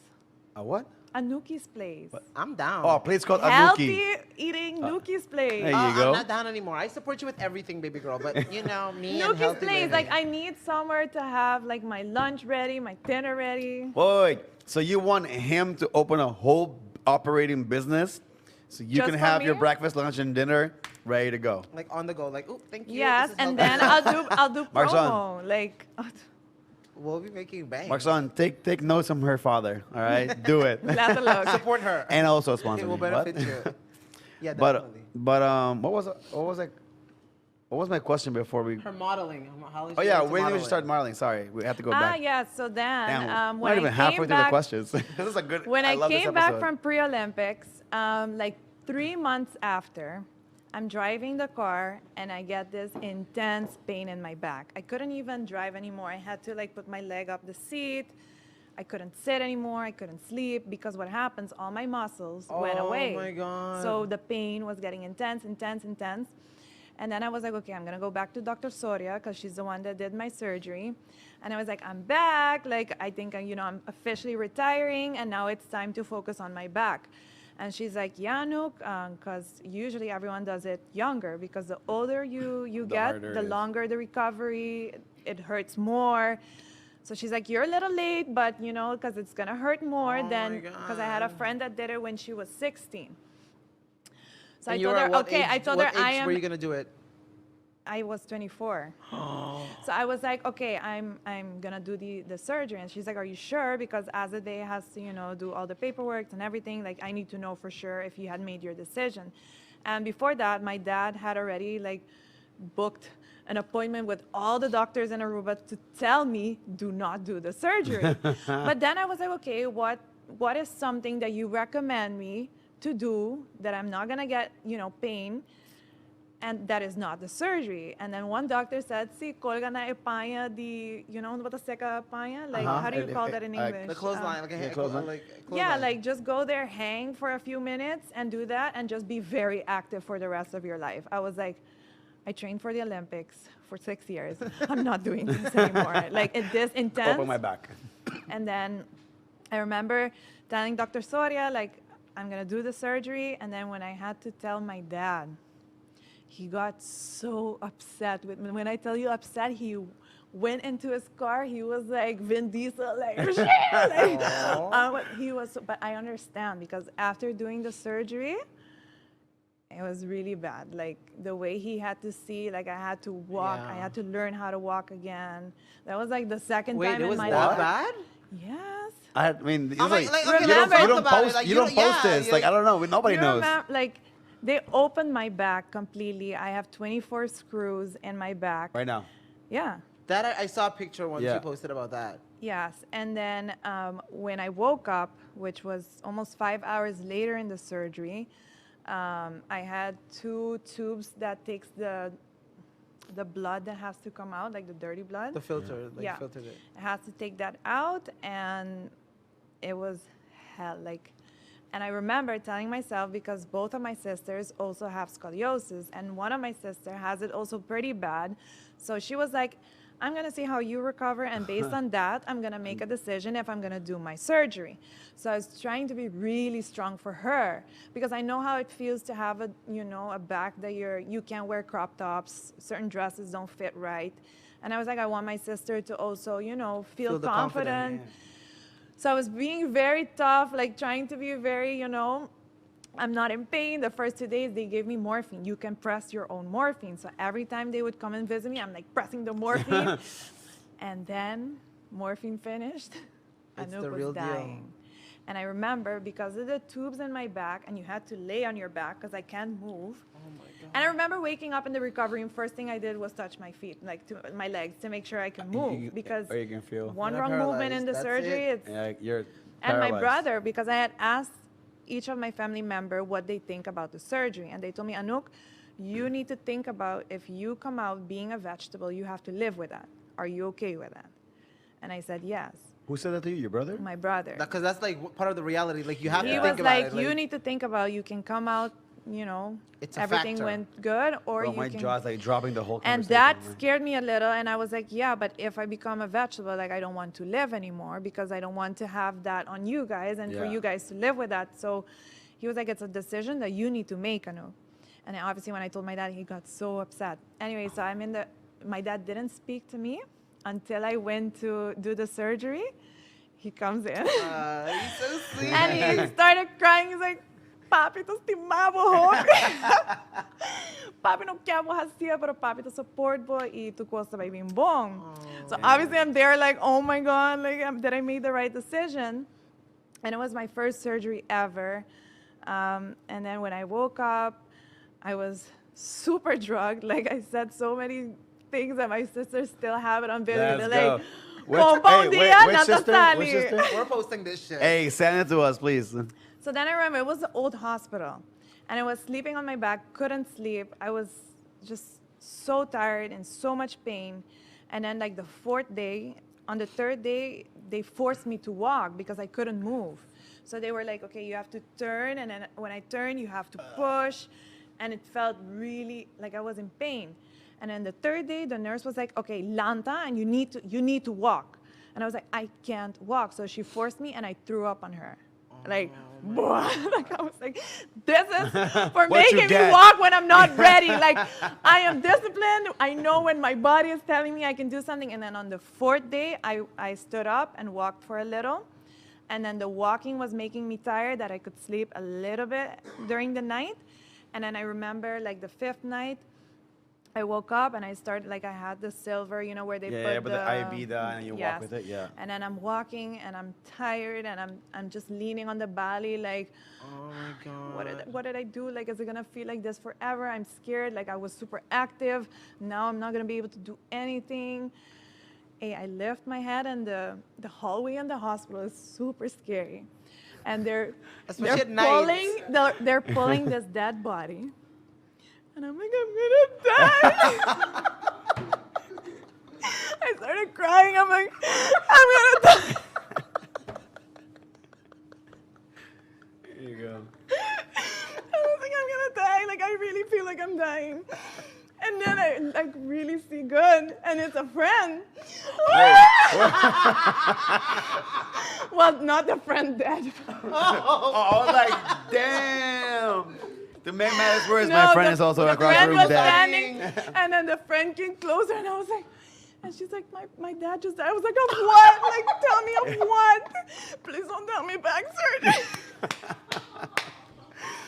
A what? A Nuki's place. I'm down. Oh, a place called Healthy Anuki. eating Nuki's place. There you go. I'm not down anymore. I support you with everything, baby girl. But you know me and Nuki's healthy place. living. Like I need somewhere to have like my lunch ready, my dinner ready. Wait. So you want him to open a whole operating business, so you Just can for have your me? breakfast, lunch, and dinner ready to go. Like on the go. Like, oh, thank you. Yes, This is and healthy. then I'll do Mark's on. promo. Like We'll be making bank. Markson, take notes from her father. All right, do it. lahat of Support her. And also It sponsor will me. What? benefit you. Yeah, But definitely. what was my question before we? Her modeling. How is Oh she yeah, into when did you modeling? start modeling? Sorry, we have to go back. yeah. So then Damn, when not even I halfway came through the back, questions. This is a good. when I love this came back episode. from pre-Olympics, like 3 months after, I'm driving the car and I get this intense pain in my back. I couldn't even drive anymore. I had to like put my leg up the seat. I couldn't sit anymore. I couldn't sleep because what happens, all my muscles went away. Oh my God. So the pain was getting intense. And then I was like, okay, I'm gonna go back to Dr. Soria because she's the one that did my surgery. And I was like, I'm back. Like, I think, I'm officially retiring and now it's time to focus on my back. And she's like, yeah, Anouk, because usually everyone does it younger because the older you get, harder the it is. longer the recovery, it hurts more. So she's like, you're a little late, but because it's gonna hurt more Oh than, my because I had a God. friend that did it when she was 16. So And I you told were her, at what okay, age- I told what her I age am. were you gonna do it? I was 24. So I was like, okay, I'm gonna do the surgery. And she's like, are you sure? Because as a day has to, do all the paperwork and everything. Like, I need to know for sure if you had made your decision. And before that, my dad had already like booked an appointment with all the doctors in Aruba to tell me, do not do the surgery. But then I was like, okay, what is something that you recommend me to do that I'm not gonna get, pain, and that is not the surgery? And then one doctor said, si, colga na epaña di, what the seca epaña? Like, how do you call that in English? The clothesline, like a Yeah, clothesline. Yeah, clothesline. like just go there, hang for a few minutes and do that and just be very active for the rest of your life. I was like, I trained for the Olympics for 6 years. I'm not doing this anymore. Like, it this intense. Open my back. And then I remember telling Dr. Soria, like, I'm gonna do the surgery. And then when I had to tell my dad, he got so upset with me. When I tell you upset, he went into his car. He was like Vin Diesel, like, he was. But I understand because after doing the surgery, it was really bad. Like the way he had to see, like I had to walk. I had to learn how to walk again. That was like the second time in my life. Wait, it was that bad? Yes. I mean, it's I'm like, like, you okay, don't, let's you talk don't about it. post, Like, you don't post yeah, this. yeah. Like, I don't know. Nobody You knows. like they opened my back completely. I have 24 screws in my back. Right now. Yeah. That I saw a picture once Yeah. you posted about that. Yes. And then when I woke up, which was almost 5 hours later in the surgery, I had 2 tubes that takes the blood that has to come out, like the dirty blood. The filter, like Yeah. filtered it. I had to take that out, and it was hell. Like, and I remember telling myself, because both of my sisters also have scoliosis, and one of my sister has it also pretty bad. So she was like, I'm gonna see how you recover, and based on that, I'm gonna make a decision if I'm gonna do my surgery. So I was trying to be really strong for her, because I know how it feels to have a, a back that you can't wear crop tops, certain dresses don't fit right. And I was like, I want my sister to also, feel the confident. yeah. So I was being very tough, like trying to be very, I'm not in pain. The first 2 days, they gave me morphine. You can press your own morphine. So every time they would come and visit me, I'm like pressing the morphine. And then morphine finished. It's Anouk the was real deal. dying. And I remember, because of the tubes in my back, and you had to lay on your back because I can't move. Oh my God. And I remember waking up in the recovery, and first thing I did was touch my feet, like my legs, to make sure I can move. Because Or you can feel. one You're wrong movement in the paralyzed. That's surgery, it. it's Yeah, you're and my paralyzed. brother, because I had asked each of my family member what they think about the surgery. And they told me, Anouk, you need to think about if you come out being a vegetable, you have to live with that. Are you okay with that? And I said, yes. Who said that to you? Your brother? My brother. Because that's like part of the reality. Like you have He to was think about like, it. you need to think about, you can come out, It's a everything factor. went good, or Bro, you my can. jaw's like dropping the whole And conversation. that man. scared me a little, and I was like, yeah, but if I become a vegetable, like I don't want to live anymore, because I don't want to have that on you guys and for Yeah. you guys to live with that. So he was like, it's a decision that you need to make, Anouk. And then obviously when I told my dad, he got so upset. Anyway, so my dad didn't speak to me until I went to do the surgery. He comes in. He's so sweet. And he started crying. He's like, papi, tu estimavo, homem. Papi, não quero borracia, pero papi, tu support bo, e tu costa vai bem bom. So obviously I'm there like, oh my God, like, did I make the right decision? And it was my first surgery ever. And then when I woke up, I was super drugged. Like I said so many things that my sisters still have it on video. Let's They're go. like, Which- Bonbon hey, dia, which sister? Natasali. Which sister? We're posting this shit. Hey, send it to us, please. So then I remember it was the old hospital, and I was sleeping on my back, couldn't sleep. I was just so tired and so much pain. And then like the 4th day, on the 3rd day, they forced me to walk because I couldn't move. So they were like, okay, you have to turn, and then when I turn, you have to push. And it felt really like I was in pain. And then the 3rd day, the nurse was like, okay, lanta, and you need to walk. And I was like, I can't walk. So she forced me, and I threw up on her. Like, like I was like, this is for What you making me get. walk when I'm not ready. Like, I am disciplined. I know when my body is telling me I can do something. And then on the 4th day, I stood up and walked for a little. And then the walking was making me tired that I could sleep a little bit during the night. And then I remember like the 5th night, I woke up and I started, like I had the silver, where they put but the IV down and you walk with it, yeah. And then I'm walking and I'm tired and I'm just leaning on the belly like, Oh my God. what did I do? Like, is it gonna feel like this forever? I'm scared. Like I was super active. Now I'm not gonna be able to do anything. Hey, I lift my head and the hallway in the hospital is super scary. And Especially at night. they're pulling this dead body. And I'm like, I'm gonna die. I started crying. I'm like, I'm gonna die. There you go. I was like, I'm gonna die. Like, I really feel like I'm dying. And then I like really see good, and it's a friend. Well, not the friend dead. Oh, like, damn. To make matters worse, No, my friend is also the across the friend room was dead. standing, and then the friend came closer, and I was like, and she's like, my dad just died. I was like, of what? Like, tell me of what? Please don't tell me back surgery.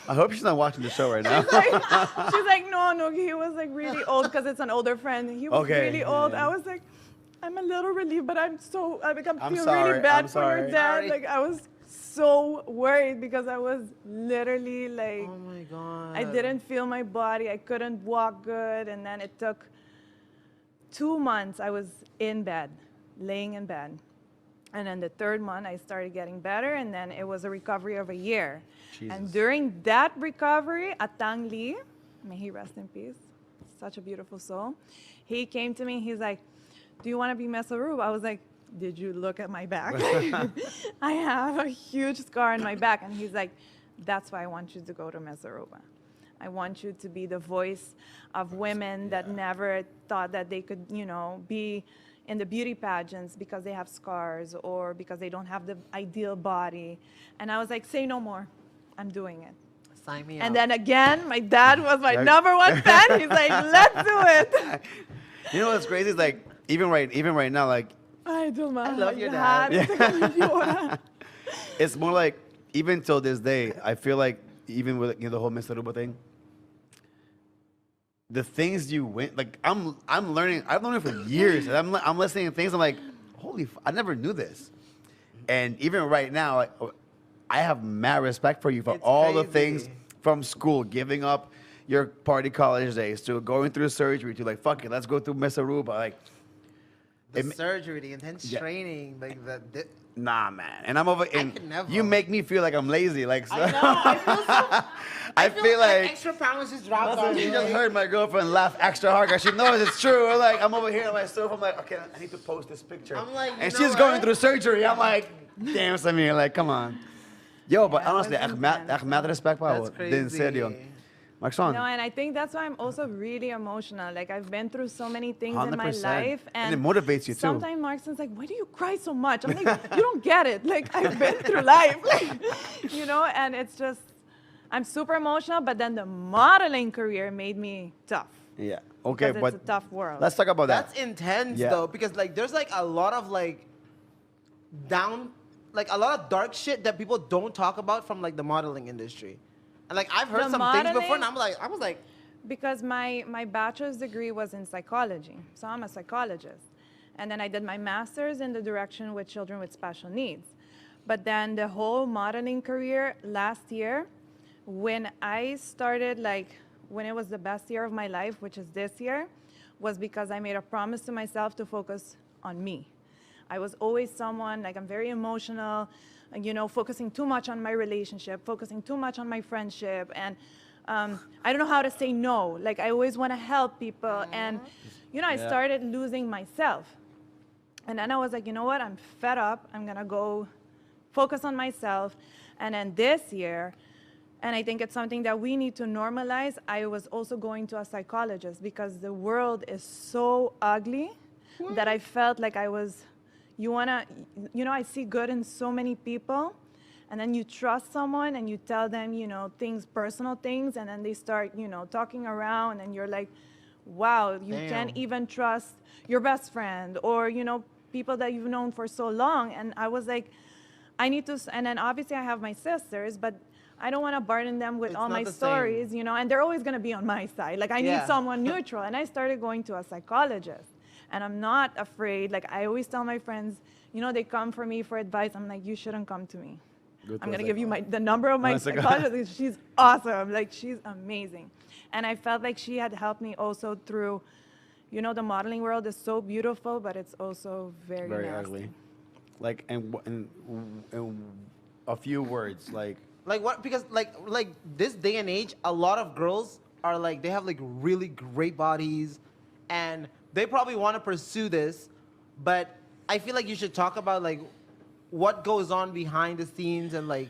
I hope she's not watching the show right now. She's like, no, he was like really old because it's an older friend. He was Okay, really old. yeah. I was like, I'm a little relieved, but I'm feel I'm really sorry, bad I'm for your sorry. dad. Sorry. Like I was so worried because I was literally like, Oh my God. I didn't feel my body. I couldn't walk good. And then it took 2 months. I was in bed, laying in bed. And then the third month, I started getting better. And then it was a recovery of a year. Jesus. And during that recovery, Atang Lee, may he rest in peace, such a beautiful soul, he came to me. He's like, do you want to be Miss Aruba? I was like, did you look at my back? I have a huge scar on my back. And he's like, that's why I want you to go to Miss Aruba. I want you to be the voice of women that never thought that they could, be in the beauty pageants because they have scars or because they don't have the ideal body. And I was like, say no more. I'm doing it. Sign me up. And then again, my dad was my number one fan. He's like, let's do it. You know what's crazy is like even right now, like I love your dad. it's more like even till this day, I feel like even with the whole Miss Aruba thing, the things you went like I'm learning. I've learned it for years. And I'm listening to things. I'm like, holy, I never knew this. And even right now, like, I have mad respect for you for It's all the crazy. things from school, giving up your party college days to going through surgery to like, fuck it, let's go through Miss Aruba. Like, the surgery, the intense Yeah. training, like the nah, man. And I'm over. And could never. you make me feel like I'm lazy. Like, so, I know. I feel so. I feel like extra pounds just dropped Listen, on you you. just heard my girlfriend laugh extra hard because she knows it's true. I'm like, I'm over here on my sofa. I'm like, okay, I need to post this picture. I'm like, and you she's know going what? through surgery. I'm like, damn, Samir, like, come on. Yo, but Yeah, it honestly, was echt mad respect pa That's ako. Din serio. crazy. Maxon. No, and I think that's why I'm also really emotional. Like I've been through so many things in my 100%. life, And it motivates you, too. Sometimes Markson's like, "Why do you cry so much?" I'm like, "You don't get it. Like I've been through life, And it's just, I'm super emotional. But then the modeling career made me tough. Yeah. Okay, Because but it's a tough world. let's talk about that. That's intense Yeah. though, because like there's like a lot of like a lot of dark shit that people don't talk about from like the modeling industry. And like I've heard The some things before, and modeling- I was like, Because my bachelor's degree was in psychology, so I'm a psychologist. And then I did my master's in the direction with children with special needs. But then the whole modeling career last year, when I started, when it was the best year of my life, which is this year, was because I made a promise to myself to focus on me. I was always someone, I'm very emotional, focusing too much on my relationship, focusing too much on my friendship, and I don't know how to say no. Like, I always want to help people, and, I started losing myself. And then I was like, you know what, I'm fed up, I'm gonna go focus on myself. And then this year, and I think it's something that we need to normalize, I was also going to a psychologist because the world is so ugly that I felt like I was, I see good in so many people, and then you trust someone and you tell them, things, personal things, and then they start, talking around, and you're like, wow, you can't even trust your best friend or, people that you've known for so long. And I was like, I need to, and then obviously I have my sisters, but I don't want to burden them with It's all not my the same. stories, and they're always going to be on my side. Like, I need someone neutral. And I started going to a psychologist. And I'm not afraid. Like, I always tell my friends, they come for me for advice. I'm like, you shouldn't come to me. I'm going to give you the number of my psychologist. She's awesome. Like, she's amazing. And I felt like she had helped me also through, the modeling world is so beautiful, but it's also very nasty. ugly. Like, and a few words, like what? Because like this day and age, a lot of girls are like, they have like really great bodies, and they probably want to pursue this, but I feel like you should talk about like what goes on behind the scenes and like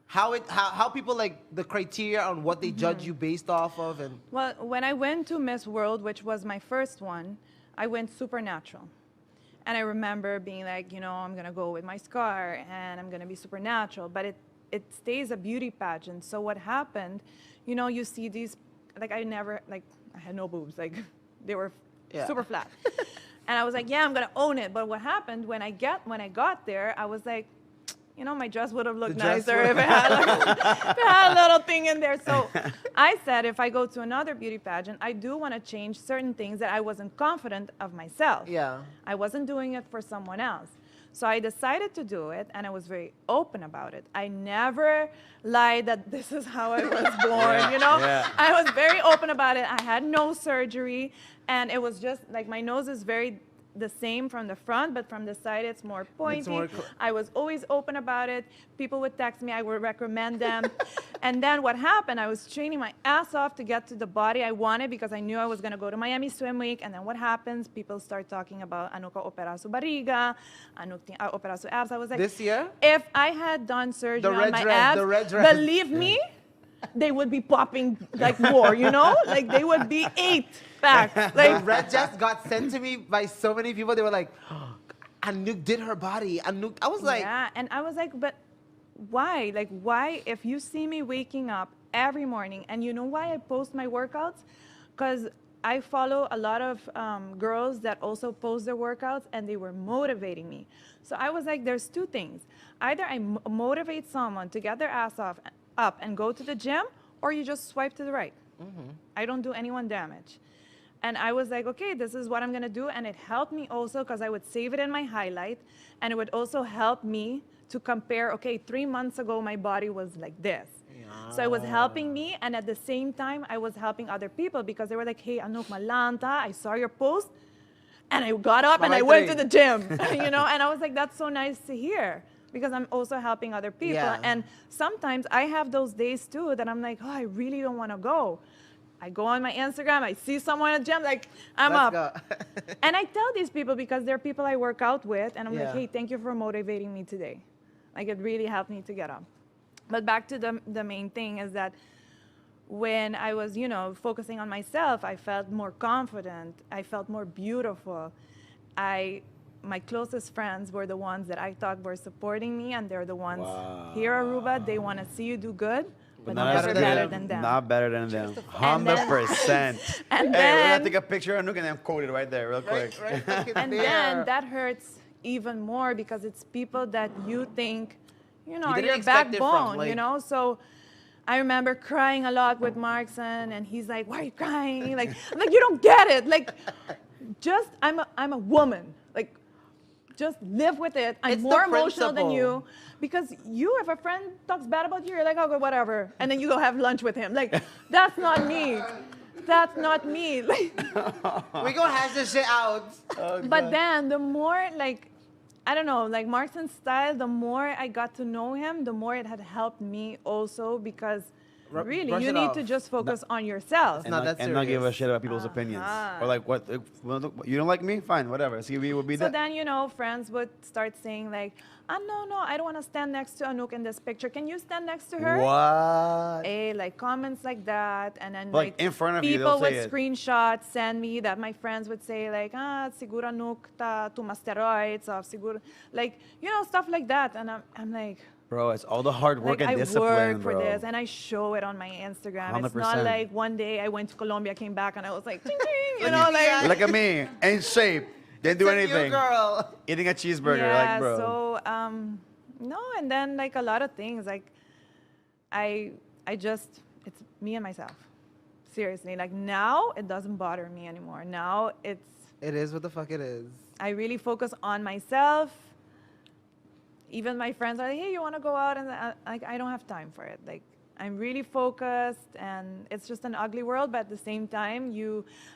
how people like the criteria on what they judge you based off of. And Well, when I went to Miss World, which was my first one, I went supernatural. And I remember being like, I'm going to go with my scar and I'm going to be supernatural. But it stays a beauty pageant. So what happened, you know, you see these, like I had no boobs, like they were super flat. And I was like, yeah, I'm gonna own it. But what happened when I got there, I was like, you know, my dress would have looked nicer if it had, like, if it had a little thing in there. So I said, if I go to another beauty pageant, I do want to change certain things that I wasn't confident of myself. Yeah. I wasn't doing it for someone else. So I decided to do it, and I was very open about it. I never lied that this is how I was born, you know? Yeah. I was very open about it. I had no surgery, and it was just, like, my nose is very the same from the front, but from the side it's more pointy. I was always open about it. People would text me, I would recommend them. And then what happened, I was training my ass off to get to the body I wanted because I knew I was gonna go to Miami Swim Week. And then what happens, people start talking about Anouk opera su barriga, Anouk opera su abs. I was like, This year? if I had done surgery on my abs, believe me, they would be popping like more, you know? Like they would be 8 packs. Like Red Dress got sent to me by so many people. They were like, oh, Anouk did her body. Anouk. I was like, yeah, and I was like, but why? Like, why? If you see me waking up every morning, and you know why I post my workouts? Because I follow a lot of girls that also post their workouts, and they were motivating me. So I was like, there's 2 things. Either I motivate someone to get their ass up and go to the gym, or you just swipe to the right. I don't do anyone damage. And I was like, okay, this is what I'm gonna do. And it helped me also because I would save it in my highlight, and it would also help me to compare, okay, 3 months ago, my body was like this. So it was helping me, and at the same time, I was helping other people because they were like, hey, Anouk, malanta, I saw your post, and I got up and I went to the gym, you know? And I was like, that's so nice to hear, because I'm also helping other people. Yeah. And sometimes I have those days too that I'm like, oh, I really don't want to go. I go on my Instagram, I see someone at the gym, like, I'm let's up. go. And I tell these people because they're people I work out with, and I'm like, Yeah. hey, thank you for motivating me today. Like, it really helped me to get up. But back to the main thing is that when I was, you know, focusing on myself, I felt more confident. I felt more beautiful. My closest friends were the ones that I thought were supporting me, and they're the ones here, Aruba, they want to see you do good, but never better than them. Not better than them. And then- 100%. And Hey, we're then, gonna take a picture of Anouk and then quote it right there, real quick. Right fucking and there. then that hurts even more because it's people that you think, you know, You are didn't your expect it from, backbone, like- you know? So I remember crying a lot with Markson, and he's like, why are you crying? Like, I'm like, you don't get it. Like, just, I'm a woman. Like, just live with it. I'm It's the more emotional than principle. you. Because you, if a friend talks bad about you, you're like, okay, whatever. And then you go have lunch with him. Like, that's not me. That's not me. Like, We gonna hash this shit out. but then the more, like, I don't know, like Markson's style, the more I got to know him, the more it had helped me also, because really, brush you it need off. to just focus on yourself. not that and not give a serious. shit about people's opinions. Or like, what? Well, you don't like me? Fine, whatever. See, we will be So that. then, you know, friends would start saying like, no, I don't want to stand next to Anouk in this picture. Can you stand next to her? What? Like comments like that, and then Like, in front of you, people they'll would say it. screenshots send me that my friends would say like, siguro Anouk tuma steroids, or siguro, like, you know, stuff like that, and I'm like, Bro, it's all the hard work like, and I discipline, work for bro. this, and I show it on my Instagram. It's not 100%. like one day I went to Colombia, came back, and I was like, ching, ching, you know, like. Look at me, in shape, didn't do Except you, anything. girl. Eating a cheeseburger, Yeah, like, bro. so no, and then like a lot of things, like I just, it's me and myself. Seriously, like now it doesn't bother me anymore. Now It is what the fuck it is. I really focus on myself. Even my friends are like, hey, you want to go out? And I don't have time for it. Like, I'm really focused, and it's just an ugly world, but at the same time,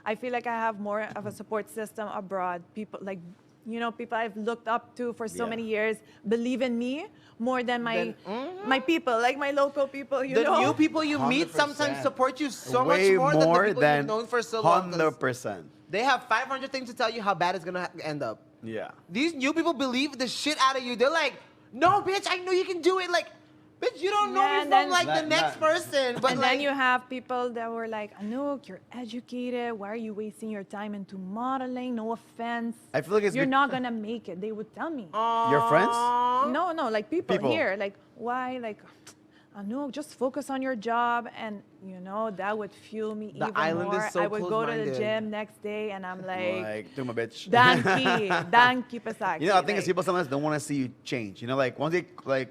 I feel like I have more of a support system abroad. People like, you know, people I've looked up to for so Yeah. many years believe in me more than my people, like my local people, you The know? new people you meet 100%. sometimes support you so Way much more than the people than you've known for so long. 'Cause 100%. They have 500 things to tell you how bad it's gonna end up. Yeah. These new people believe the shit out of you. They're like, no, bitch, I know you can do it. Like, Bitch, you don't know Yeah, me and from then- like the That- next that- person. But And like, then you have people that were like, Anouk, you're educated. Why are you wasting your time into modeling? No offense. I feel like it's you're bec- not gonna make it. They would tell me. Your friends? No, like people, People. here. Like, why? Like, Anouk, just focus on your job. And, that would fuel me The even island more. is so I would go to the close-minded. gym next day and I'm like, do my bitch. Danki Pasaki. You know, I think is people sometimes don't want to see you change. Like once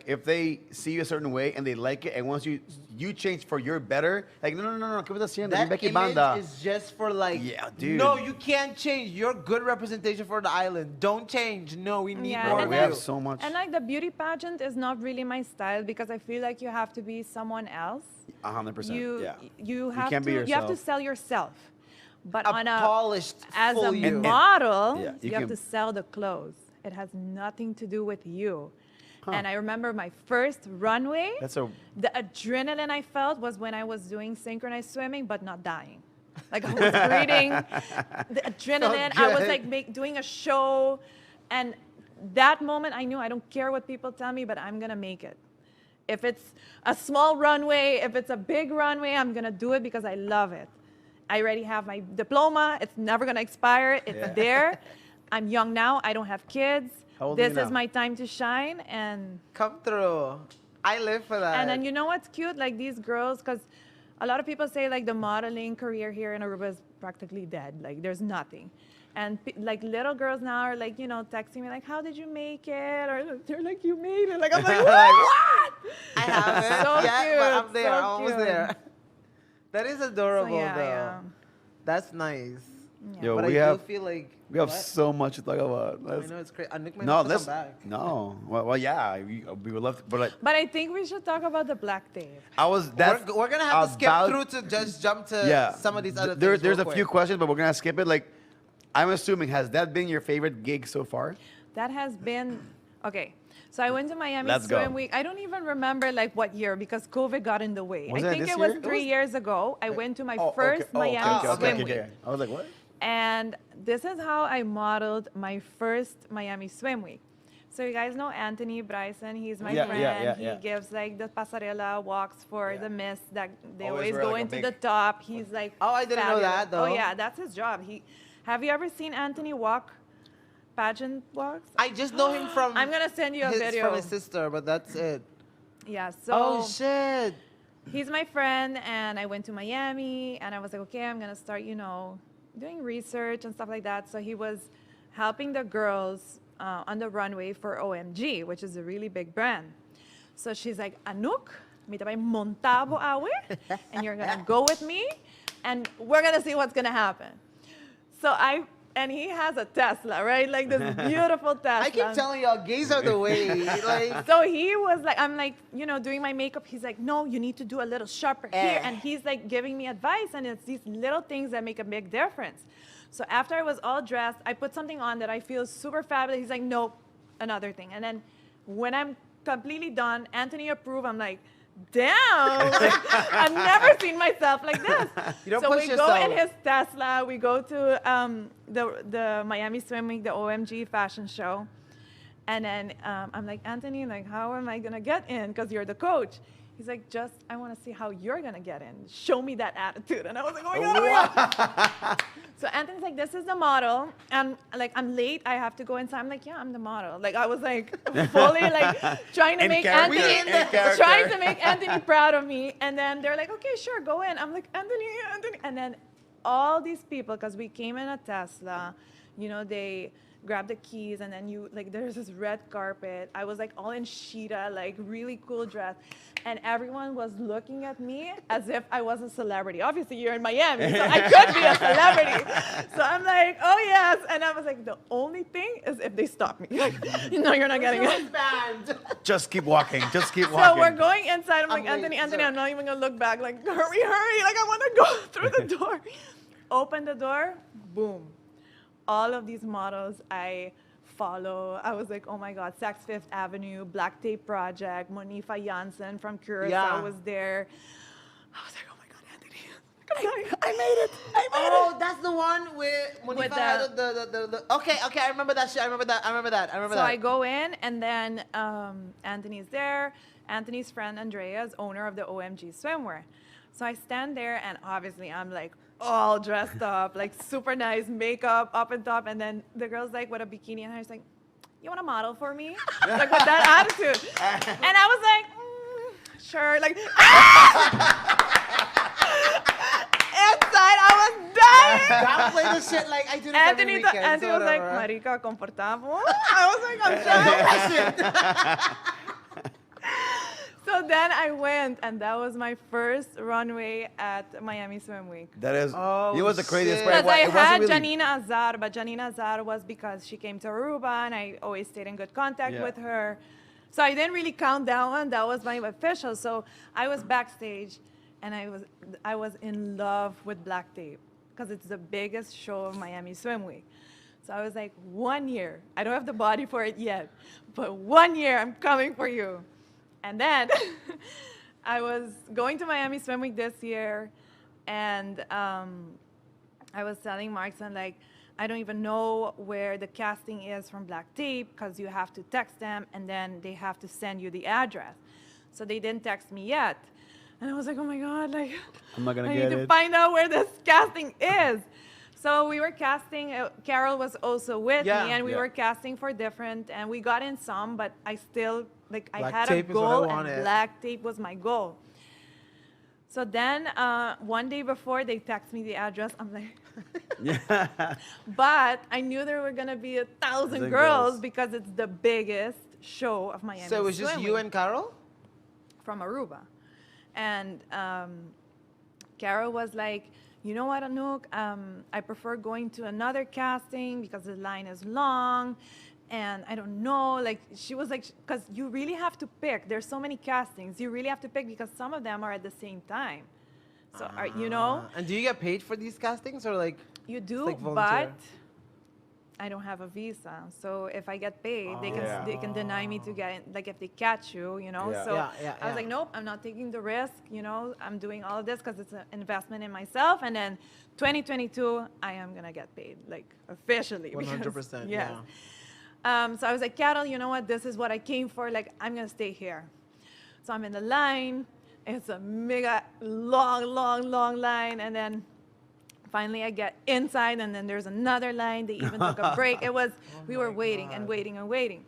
if they see you a certain way and they like it, and once you change for your better, like no, ¿qué estás haciendo? that Becky image Banda. is just for like, Yeah, dude. no, you can't change. You're good representation for the island. Don't change. No, we need Yeah, more Bro, of we you. have so much. And like the beauty pageant is not really my style because I feel like you have to be someone else. 100%. You Yeah. you have can't to be you have to yourself. sell yourself. But A on a polished, as full a you. model, Yeah, you you have can- to sell the clothes. It has nothing to do with you. And I remember my first runway. That's a The adrenaline I felt was when I was doing synchronized swimming, but not dying. Like I was breathing, the adrenaline. I was good. like doing a show, and that moment I knew I don't care what people tell me, but I'm gonna make it. If it's a small runway, if it's a big runway, I'm gonna do it because I love it. I already have my diploma. It's never gonna expire. It's Yeah. there. I'm young now. I don't have kids. How old are you This is now? my time to shine, and Come through. I live for that. and then you know what's cute? Like these girls, because a lot of people say like the modeling career here in Aruba is practically dead. Like there's nothing. And like little girls now are like, texting me like, how did you make it? Or they're like, you made it. Like I'm like, what? I haven't So yet, cute, but I'm there. so I'm almost cute. there. That is adorable, So, yeah, though. yeah. That's nice. Yo, But we I have do feel like we have what? so much to talk about. I Let's- know it's crazy. Anouk might no, have to let's come back. no. Well, yeah, we would love to, but like, But I think we should talk about the black tape. I was that's We're gonna have to skip about- through to just jump to yeah. some of these other There's things. a real few quick. questions, but we're gonna skip it. Like, I'm assuming, has that been your favorite gig so far? That has been, okay. So I went to Miami Let's Swim go. Week. I don't even remember like what year because COVID got in the way. Was I it think this it was year? 3 years ago. I went to my Oh, first okay. Oh, Miami okay, okay, Swim okay, Week. okay. I was like, what? And this is how I modeled my first Miami Swim Week. So you guys know Anthony Bryson. He's my Yeah, friend. yeah. He gives like the pasarela walks for Yeah. the Miss that they Always always wear, go like, a into big- the top. He's like Oh, I didn't know that, though. Oh yeah, that's his job. Have you ever seen Anthony walk pageant walks? I just know him from. I'm gonna send you a his, video. from his sister, but that's it. Yeah, so Oh shit! he's my friend, and I went to Miami, and I was like, okay, I'm gonna start, doing research and stuff like that. So he was helping the girls on the runway for OMG, which is a really big brand. So she's like, Anouk, mi tabay montabo awe, and you're gonna go with me, and we're gonna see what's gonna happen. So and he has a Tesla, right? Like this beautiful Tesla. I keep telling y'all, gays are the way. Like, So he was like, I'm like, doing my makeup. He's like, no, you need to do a little sharper here. And he's like giving me advice. And it's these little things that make a big difference. So after I was all dressed, I put something on that I feel super fabulous. He's like, nope, another thing. And then when I'm completely done, Anthony approved. I'm like, damn, like, I've never seen myself like this. You don't so push we yourself. go in his Tesla. We go to the Miami Swim Week, the OMG fashion show. And then I'm like, Anthony, like, how am I gonna get in? Because you're the coach. He's like, I want to see how you're gonna get in. Show me that attitude. And I was like, oh my God, oh my God. So Anthony's like, this is the model. And like, I'm late. I have to go inside. I'm like, yeah, I'm the model. Like, I was like fully like trying to In make character, Anthony, in character. trying to make Anthony proud of me. And then they're like, okay, sure, go in. I'm like, Anthony. And then all these people, because we came in a Tesla, they grab the keys, and then there's this red carpet. I was like all in Sheeta, like really cool dress. And everyone was looking at me as if I was a celebrity. Obviously, you're in Miami, so I could be a celebrity. So I'm like, oh yes. And I was like, the only thing is if they stop me. Like, no, you're not getting it. band. Just keep walking. Just keep walking. So we're going inside. I'm like, I'm Anthony, late, Anthony, sir. I'm not even gonna look back. Like, hurry, hurry. Like, I wanna go through the door. Open the door, boom. All of these models I follow. I was like, oh my God, Saks Fifth Avenue, Black Tape Project, Monifa Janssen from Curaçao Yeah. was there. I was like, oh my God, Anthony. I made it. Oh, that's the one with Monifa With had the. Okay, I remember that shit. I remember that. So I go in, and then Anthony's there, Anthony's friend Andrea is owner of the OMG swimwear. So I stand there, and obviously I'm like all dressed up, like super nice makeup up and top, and then the girl's like with a bikini, and I was like, "You want to model for me?" Like with that attitude, and I was like, "Sure." Like inside, I was dying. Downplay the shit like I do this every weekend. Anthony was like, "Marica, comportamos." I was like, "I'm shy." So then I went, and that was my first runway at Miami Swim Week. That is, Oh, it was the craziest shit. part. Because I It wasn't had really- Janina Azar, but Janina Azar was because she came to Aruba, and I always stayed in good contact Yeah. with her. So I didn't really count that one. That was my official. So I was backstage, and I was in love with Black Tape because it's the biggest show of Miami Swim Week. So I was like, 1 year. I don't have the body for it yet, but 1 year, I'm coming for you. And then I was going to Miami Swim Week this year, and I was telling Markson, like, I don't even know where the casting is from Black Tape because you have to text them, and then they have to send you the address. So they didn't text me yet. And I was like, oh my God, like, I'm not gonna I get need to it. find out where this casting is. So we were casting, Carol was also with Yeah. me, and we Yeah. were casting for different, and we got in some, but I still, like, I Black had a Tape is what I goal, and wanted. Black Tape was my goal. So then, one day before, they text me the address. I'm like, Yeah. but I knew there were gonna be 1,000 1,000 girls girls. because it's the biggest show of Miami. So it was just Swim you Week and Carol? from Aruba. And Carol was like, you know what, Anouk, I prefer going to another casting because the line is long, and I don't know, like, she was like, because you really have to pick. There's so many castings. You really have to pick because some of them are at the same time. So, you know, And do you get paid for these castings or like? you do, like volunteer. but I don't have a visa. So if I get paid, Yeah. they can deny me to get in, like if they catch you, you know. Yeah. So Yeah, I was like, nope, I'm not taking the risk. You know, I'm doing all of this because it's an investment in myself. And then 2022, I am gonna get paid, like officially. because- 100%, yes. yeah. So I was like, Carol, you know what? This is what I came for. Like, I'm gonna stay here. So I'm in the line. It's a mega long line, and then finally I get inside, and then there's another line. They even took a break. It was, we were waiting and waiting and waiting.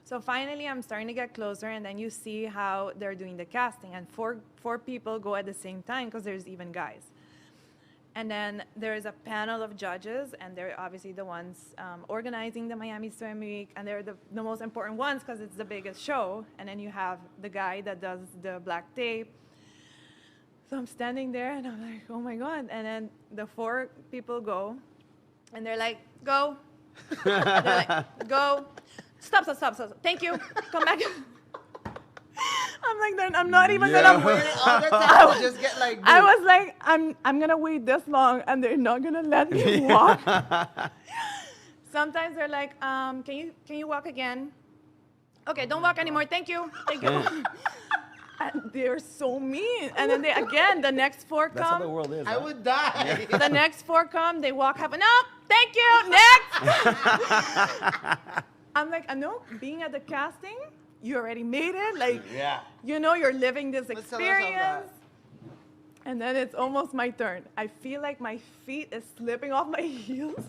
So finally I'm starting to get closer, and then you see how they're doing the casting, and four people go at the same time because there's even guys. And then there is a panel of judges, and they're obviously the ones organizing the Miami Swim Week, and they're the most important ones because it's the biggest show. And then you have the guy that does the Black Tape. So I'm standing there, and I'm like, oh my God. And then the 4 people go, and they're like, go. They're like, go. Stop. Thank you. Come back. I'm like, then I'm not even gonna wait. All the time you just get like. I was like, I'm gonna wait this long, and they're not gonna let me walk. Sometimes they're like, can you walk again? Okay, don't walk anymore. Thank you. And they're so mean. And then the next 4 That's how the come. world is. I huh? would die. The next 4 come. They walk half. No, thank you. Next. I'm like, Anouk, being at the casting, you already made it. Like, Yeah. you know, you're living this Let's tell us all that. experience. And then it's almost my turn. I feel like my feet is slipping off my heels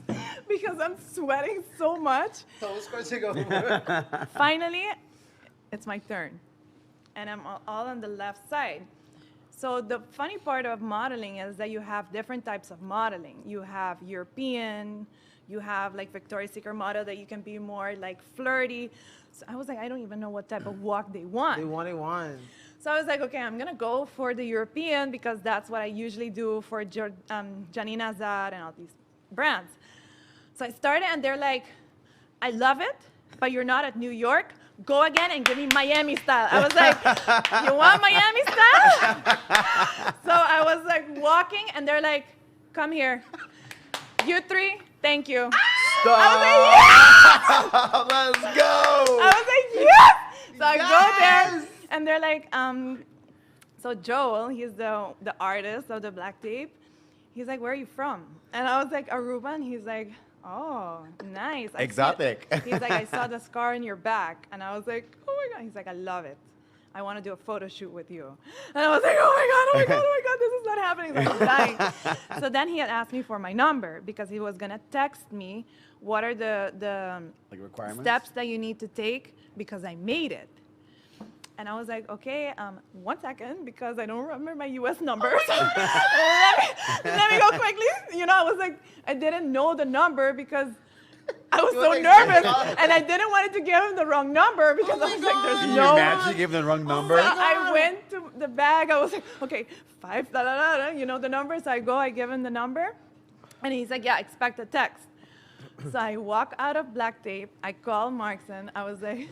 because I'm sweating so much. Toes squishing over. Finally, it's my turn. And I'm all on the left side. So the funny part of modeling is that you have different types of modeling. You have European, you have like Victoria's Secret model that you can be more like flirty. So I was like, I don't even know what type of walk they want. They want it one. So I was like, okay, I'm gonna go for the European because that's what I usually do for Janina Azar and all these brands. So I started, and they're like, I love it, but you're not at New York. Go again and give me Miami style. I was like, you want Miami style? So I was like walking, and they're like, come here. You 3, thank you. Stop. I was like, yes! Let's go. I was like, yes! So I Yes! go there, and they're like, so Joel, he's the artist of the Black Tape. He's like, where are you from? And I was like, Aruba, and he's like, oh, nice. I see- Exotic. He's like, I saw the scar in your back. And I was like, oh my God. He's like, I love it. I want to do a photo shoot with you. And I was like, oh my God, this is not happening. So I'm dying. So then he had asked me for my number because he was going to text me what are the Like requirements? steps that you need to take because I made it. And I was like, okay, 1 second, because I don't remember my US number. So let me go quickly. You know, I was like, I didn't know the number because I was so nervous. And I didn't want to give him the wrong number because I was like, there's Can you no. imagine you gave them the wrong number? So I went to the bag. I was like, okay, 5, da, da, da, da, you know the number. So I go, I give him the number. And he's like, yeah, expect a text. So I walk out of Black Tape. I call Markson. I was like, he's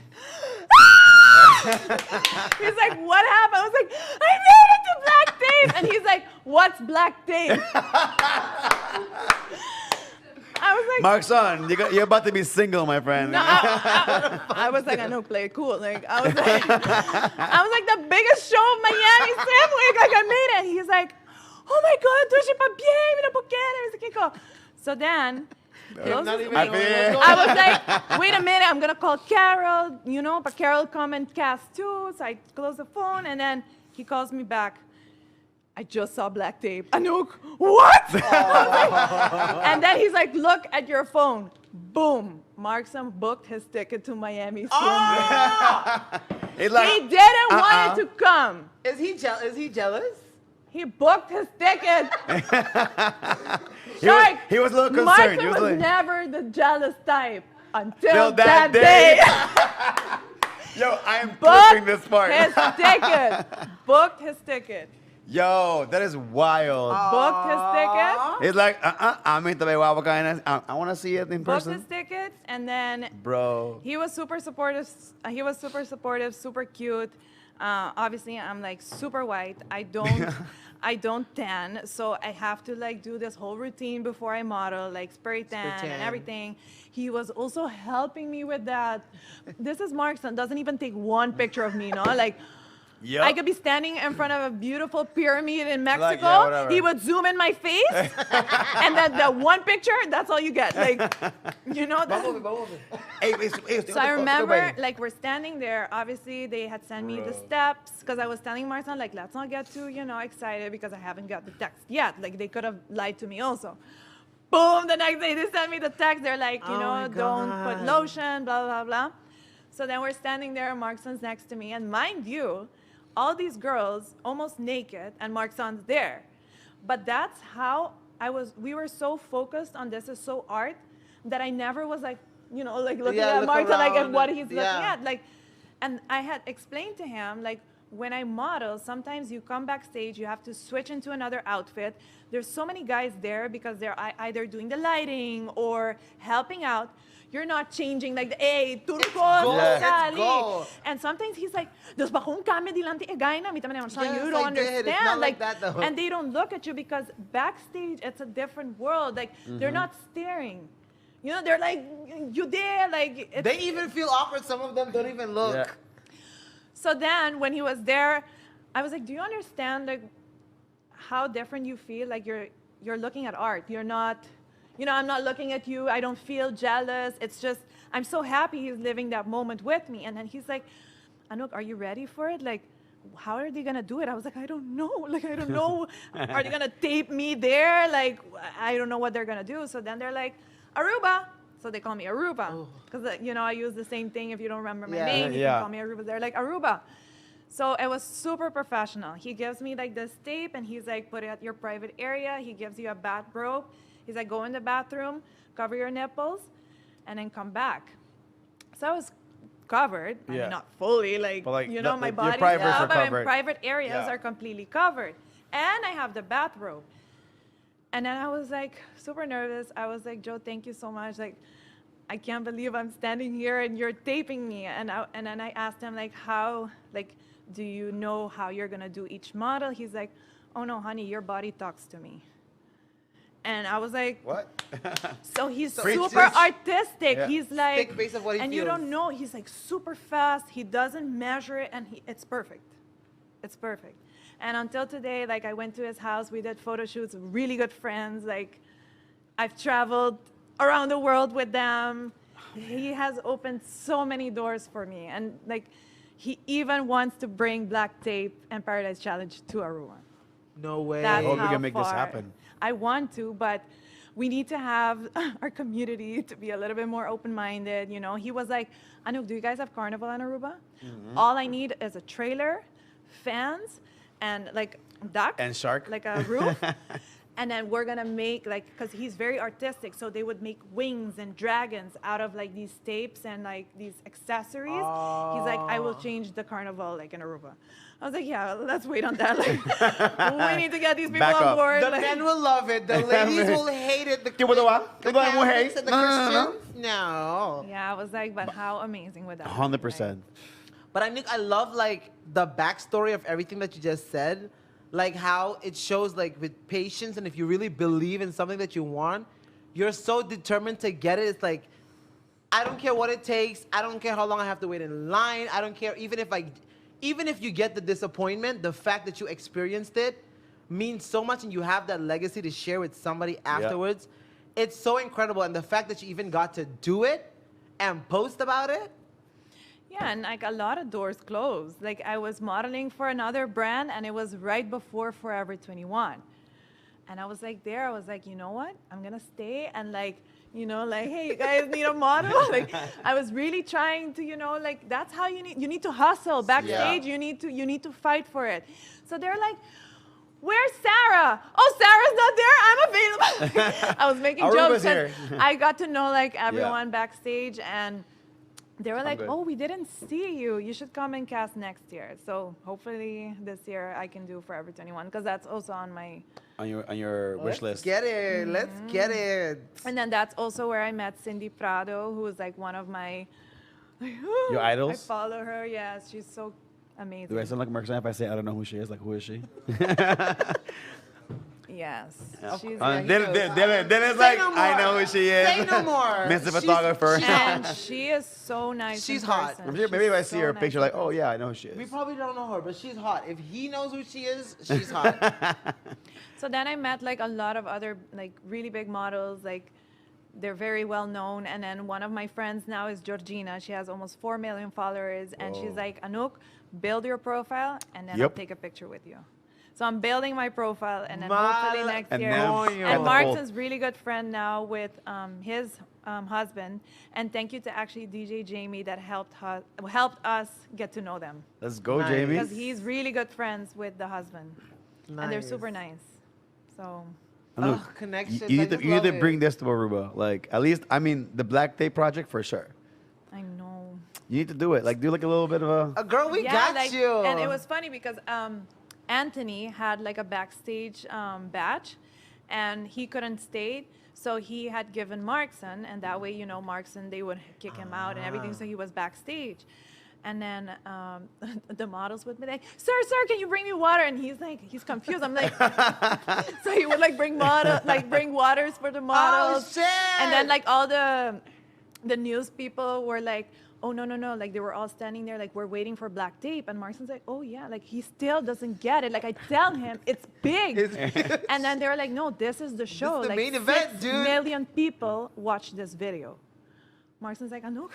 like, what happened? I was like, I made it to Black Tape. And he's like, what's Black Tape? I was like, Markson, you're about to be single, my friend. no, I was like, I know, play it cool. Like, I was like the biggest show of Miami Sim Week. Like, I made it. He's like, oh my God, tu sais pas bien, mira por qué. So then, I was like, wait a minute, I'm gonna call Carol, you know, but Carol come and cast too. So I close the phone, and then he calls me back. I just saw Black Tape. Anouk, what? And then he's like, look at your phone. Boom. Markson booked his ticket to Miami. It's like, He didn't want it to come. Is he jealous? He booked his ticket. he was a little concerned. Markson was never the jealous type until Till that that day. Yo, I am clipping this part. His ticket. Booked his ticket. Yo, that is wild. Booked his ticket. It's like, I want to see it in Booked person. his ticket, and then Bro. he was super supportive. Super cute. Obviously, I'm like super white. I don't tan, so I have to like do this whole routine before I model, like spray tan and everything. He was also helping me with that. This is Markson, doesn't even take one picture of me, no? Like, Yep. I could be standing in front of a beautiful pyramid in Mexico. Like, yeah, whatever. He would zoom in my face, and then the one picture, that's all you get. Like, you know. So I remember, like, we're standing there. Obviously, they had sent me the steps because I was telling Markson, like, let's not get too, you know, excited because I haven't got the text yet. Like, they could have lied to me also. Boom! The next day, they sent me the text. They're like, you know, don't put lotion, blah blah blah. So then we're standing there. Markson's next to me, and mind you, all these girls almost naked, and Markson's there. But that's how we were so focused on this is so art that I never was like, you know, like looking at Markson, like at what he's looking at. Like, and I had explained to him, like, when I model, sometimes you come backstage, you have to switch into another outfit. There's so many guys there because they're either doing the lighting or helping out. You're not changing like, hey, turco, sali. And sometimes he's like, "Dos ba kung kami dilante egay na mita man you don't understand." Like that, and they don't look at you because backstage it's a different world. Like they're not staring. You know, they're like, you there, like they even feel awkward. Some of them don't even look. Yeah. So then when he was there, I was like, do you understand like how different you feel? Like you're looking at art. You're not, you know, I'm not looking at you. I don't feel jealous. It's just, I'm so happy he's living that moment with me. And then he's like, Anouk, are you ready for it? Like, how are they going to do it? I was like, I don't know. Like, I don't know. Are they going to tape me there? Like, I don't know what they're going to do. So then they're like, Aruba. So they call me Aruba. Because, you know, I use the same thing. If you don't remember my name, you can call me Aruba. They're like, Aruba. So it was super professional. He gives me like this tape and he's like, put it at your private area. He gives you a bathrobe. He's like, go in the bathroom, cover your nipples, and then come back. So I was covered. I mean, not fully, like you know, my body's up, but my private areas are completely covered. And I have the bathrobe. And then I was like super nervous. I was like, Joe, thank you so much. Like, I can't believe I'm standing here and you're taping me. And then I asked him like, how, like, do you know how you're gonna do each model? He's like, oh no, honey, your body talks to me. And I was like, what? So he's super artistic. Yeah. He's like, and you don't know, he's like super fast. He doesn't measure it, and it's perfect. It's perfect. And until today, like I went to his house, we did photo shoots, really good friends. Like I've traveled around the world with them. He has opened so many doors for me. And like, he even wants to bring Black Tape and Paradise Challenge to Aruba. No way. That's I hope we how can make this far happen. I want to, but we need to have our community to be a little bit more open-minded. You know, he was like, Anouk, do you guys have carnival in Aruba? All I need is a trailer, fans, and like duck. And shark. Like a roof. And then we're gonna make like, cause he's very artistic, so they would make wings and dragons out of like these tapes and like these accessories. He's like, I will change the carnival like in Aruba. I was like, yeah, let's wait on that. Like, we need to get these people Back on up. board. The like- men will love it. The ladies will hate it. The ¿Qué puedo hacer? the ¿Qué puedo hacer? Catholics and the No. Christians. No. Yeah, I was like, but how amazing would that be? 100%. But I love like the backstory of everything that you just said, like how it shows like with patience, and if you really believe in something that you want, you're so determined to get it. It's like, I don't care what it takes. I don't care how long I have to wait in line. I don't care even if you get the disappointment, the fact that you experienced it means so much, and you have that legacy to share with somebody afterwards. It's so incredible, and the fact that you even got to do it and post about it. Yeah, and like a lot of doors closed. Like I was modeling for another brand, and it was right before Forever 21. And I was like there, I was like, you know what? I'm gonna stay and like, you know, like, hey, you guys need a model? Like I was really trying to, you know, like that's how you need to hustle backstage. You need to fight for it. So they're like, where's Sarah? Oh, Sarah's not there. I'm available. I was making Aruba's jokes. And here. I got to know like everyone backstage, and they were like, good. oh, we didn't see you. You should come and cast next year. So hopefully this year I can do Forever 21, because that's also on my... On your wish list. Get it. Let's get it. And then that's also where I met Cindy Prado, who is like one of my... Your idols? I follow her, yes. She's so amazing. Do I sound like Mark Sam if I say I don't know who she is? Like, who is she? Yes. She's Then he knows. it's Say like, no I more. know who she is. Say no more. Mr. She's- Photographer. and she is so nice. She's in hot. person. Maybe if I She's see so her nice picture, in like, oh person. yeah, I know who she We is. probably don't know her, but she's hot. If he knows who she is, she's hot. So then I met like a lot of other like really big models, like they're very well known. And then one of my friends now is Georgina. She has almost 4 million followers, and she's like, Anouk, build your profile, and then I'll Yep. take a picture with you. So I'm building my profile, and then Mal- hopefully next And year. then And catapult. Markson's really good friend now with his husband. And thank you to actually DJ Jamie that helped us get to know them, Let's go, Nice. Jamie. because he's really good friends with the husband, and they're Nice. super nice. So. Anouk, Connections. You I need to, just you need to love bring it. this to Aruba. Like, at least, I mean, the Black Tape project for sure. I know. You need to do it. Like, do like a little bit of a. Girl, we got like, you. And it was funny because Anthony had like a backstage batch, and he couldn't stay. So he had given Markson, and that way, you know, Markson, they would kick him out and everything. So he was backstage. And then the models would be like, sir, can you bring me water? And he's like, he's confused. I'm like, so he would like bring waters for the models. Oh, shit. And then like all the news people were like, oh, no. Like they were all standing there like, we're waiting for Black Tape. And Markson's like, oh yeah, like he still doesn't get it. Like I tell him it's big. And then they were like, no, this is the show. the like main event, 6 dude. million people watch this video. Markson's like, Anouk.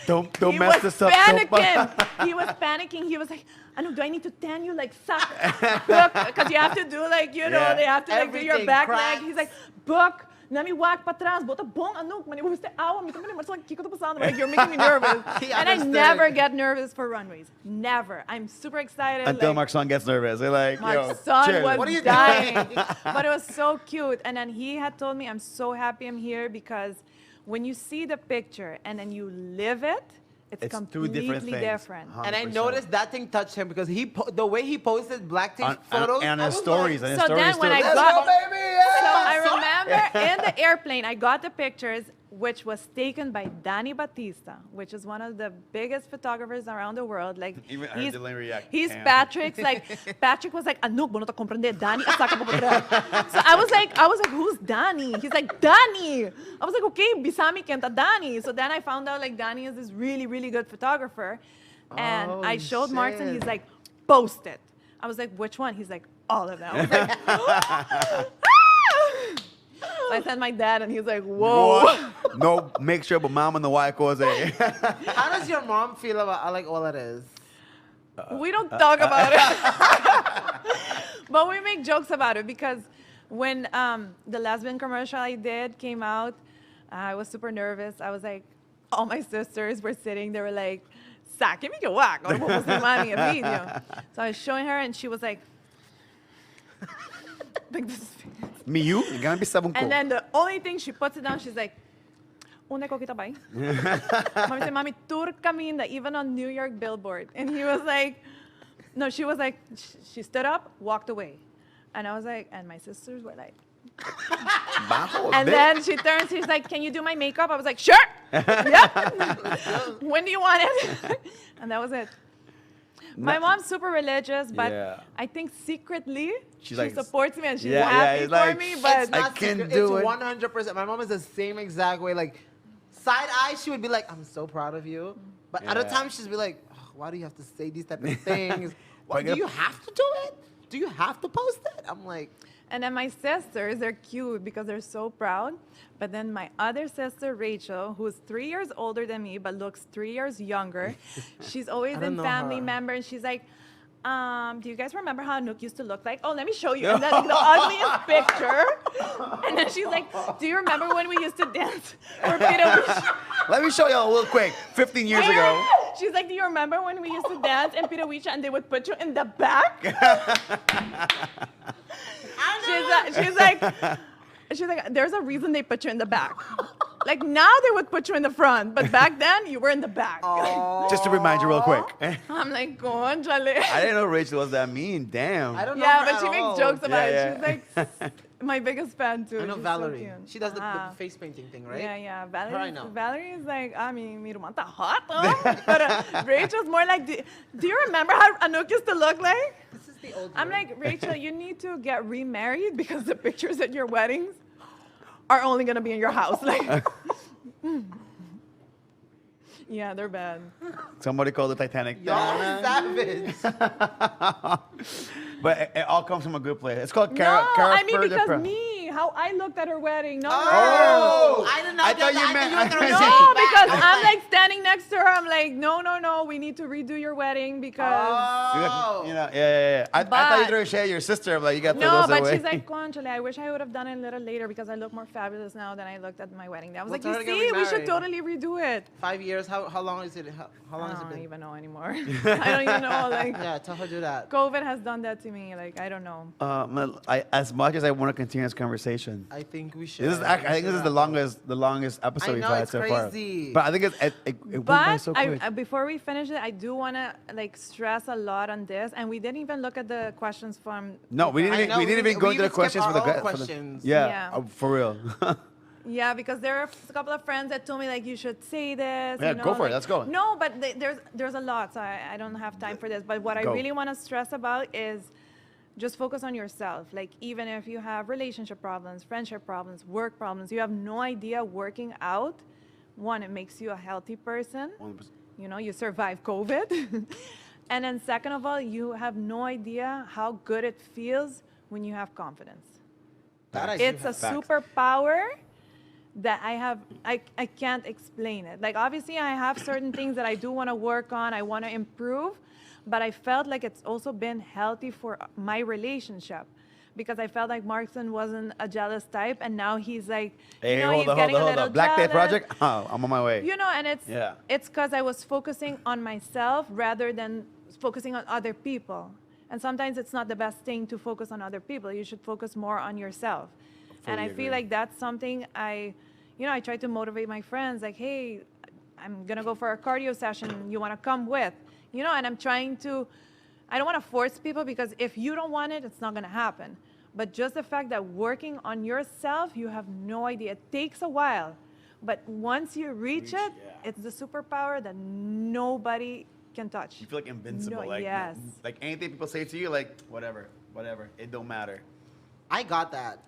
Don't He mess was this up. panicking. He was panicking. He was like, Anouk, do I need to tan you like suck? Book, because you have to do like, you know, Yeah. they have to like do your Everything back cracks. leg. He's like, book. Nami wag pa trás, bota bom, Anouk, mani gusto awa, mi também, mas like, kiko to pasando, like you're making me nervous. He And I understood. never get nervous for runways. Never. I'm super excited. Until like, Mark's son gets nervous. They're like, my yo, son chill. was What are you dying. doing? But it was so cute. And then he had told me, I'm so happy I'm here because when you see the picture and then you live it, it's It's two completely different things. different. And I 100%. noticed that thing touched him because the way he posted Black Tape photos. and I his was stories. like, And his So stories then when too. I Let's got- go, baby! Yeah! So I remember in the airplane, I got the pictures, which was taken by Danny Batista, which is one of the biggest photographers around the world. Like Even I heard Dylan react. he's Damn. Patrick's like Patrick was like, Anouk, bono ta comprender, Danny, asaka po potrá." So I was like, who's Danny? He's like, Danny. I was like, okay, bisami kenta Danny. So then I found out like Danny is this really, really good photographer. And Oh, I showed Markson, shit. he's like, post it. I was like, which one? He's like, all of them. I was like, So I sent my dad, and he's like, whoa. What? No, make sure, but mom and the white cause. How does your mom feel about like all it is? We don't talk about it. But we make jokes about it because when the lesbian commercial I did came out, I was super nervous. I was like, all my sisters were sitting. They were like, sáqueme que guac, ahora vamos a mami a video. So I was showing her, and she was like this. Me, you? You're gonna be sabon ko. And then the only thing, she puts it down, she's like, una coquita bye. Mami said, mami, turcaminda, even on New York billboard. And he was like, no, she was like, she stood up, walked away. And I was like, and my sisters were like, and then she turns, she's like, can you do my makeup? I was like, sure. Yep. When do you want it? And that was it. My mom's super religious, but I think secretly she like, supports me and she's happy for me. But It's not I can't secret. do it. It's 100%. My mom is the same exact way. Like, side eye, she would be like, I'm so proud of you. But other times she'd be like, oh, why do you have to say these type of things? Why, do you have to do it? Do you have to post it? I'm like... And then my sisters, they're cute because they're so proud. But then my other sister, Rachel, who's 3 years older than me, but looks 3 years younger, she's always in family member, and she's like, do you guys remember how Anouk used to look like? Oh, let me show you. And then the ugliest picture. And then she's like, do you remember when we used to dance for Pirawish? Let me show y'all real quick. 15 years ago. She's like, do you remember when we used to dance in Pirawish and they would put you in the back? She's like, there's a reason they put you in the back. Like now they would put you in the front, but back then you were in the back. Just to remind you real quick. I'm like, conchale. I didn't know Rachel was that mean. Damn. I don't know Yeah, her but she at makes all. jokes about Yeah, it. She's like my biggest fan too. I know She's Valerie. So cute. She does the face painting thing, right? Yeah, yeah. Her I know. Valerie is like, I mean, mi rumanta hot, huh? But Rachel's more like, do you remember how Anouk used to look like? This is the old I'm one. like, Rachel, you need to get remarried because the pictures at your weddings are only gonna be in your house. Like, yeah, they're bad. Somebody called the Titanic. Y'all savage. But it all comes from a good place. It's called No, character. I mean because me, how I looked at her wedding. No, Oh! I didn't know I that. thought you I meant- thought you were No, gonna No, take it because back. I'm like standing next to her. I'm like, no, we need to redo your wedding because. You know, yeah. I thought you were But- going to share your sister. Like, you got to throw No, those but away. she's like, conchale, I wish I would have done it a little later because I look more fabulous now than I looked at my wedding day. I was Well, like, you tell her to get see, we should remarried. totally redo it. 5 years. How long is it? How long I has it don't been? even know anymore. I don't even know. Like, Yeah, tell her to do that. COVID has done that to me. Like, I don't know. As much as I want to continue this conversation, I think we should. this is I think this is the longest episode I we've know, had it's so far. crazy. But I think it went by But so quick. before we finish it, I do want to like stress a lot on this, and we didn't even look at the questions from. No, we didn't. I know, We didn't even go into the skipped questions our for the own for the- questions. Yeah, Yeah. for real. Yeah, because there are a couple of friends that told me like you should say this. Yeah, you know, go for it. like- Let's go. No, but there's a lot, so I don't have time for this. But what I Go. really want to stress about is just focus on yourself. Like even if you have relationship problems, friendship problems, work problems, you have no idea working out. One, it makes you a healthy person. 100%. You know, you survive COVID. And then second of all, you have no idea how good it feels when you have confidence. That I do It's a have. superpower that I can't explain it. Like obviously I have certain things that I do want to work on, I want to improve, but I felt like it's also been healthy for my relationship because I felt like Markson wasn't a jealous type and now he's like, Hey, you know, hold he's on. getting a little Black Tape jealous. Project? Oh, I'm on my way. You know, and Yeah. it's because I was focusing on myself rather than focusing on other people. And sometimes it's not the best thing to focus on other people. You should focus more on yourself. And I Fully feel agree. like that's something I try to motivate my friends. Like, hey, I'm gonna go for a cardio session. You wanna come with? You know, and I'm trying to. I don't want to force people because if you don't want it, it's not gonna happen. But just the fact that working on yourself, you have no idea. It takes a while, but once you reach it, it's the superpower that nobody can touch. You feel like invincible. No, like, yes. like anything people say to you, like whatever. It don't matter. I got that.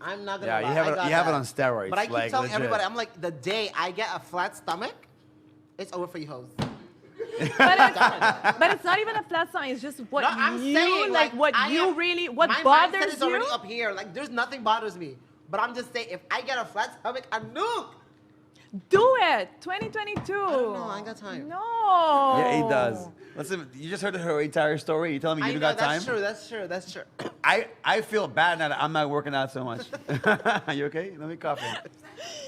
I'm not gonna Yeah, lie. you have I it- got you have it that. on steroids, But I keep like, telling legit. everybody, I'm like, the day I get a flat stomach, it's over for you hoes. But it's not even a flat stomach. It's just what No, I'm you saying, like. What I you am- really, what my mindset bothers is already you. up here. Like, there's nothing bothers me. But I'm just saying, if I get a flat stomach, Anouk. Do it. 2022. I don't know. I ain't got time. No. Yeah, he does. Listen, you just heard her entire story. You telling me you don't got time? That's true. That's true. That's true. I feel bad now that I'm not working out so much. Are you okay? Let me cough in.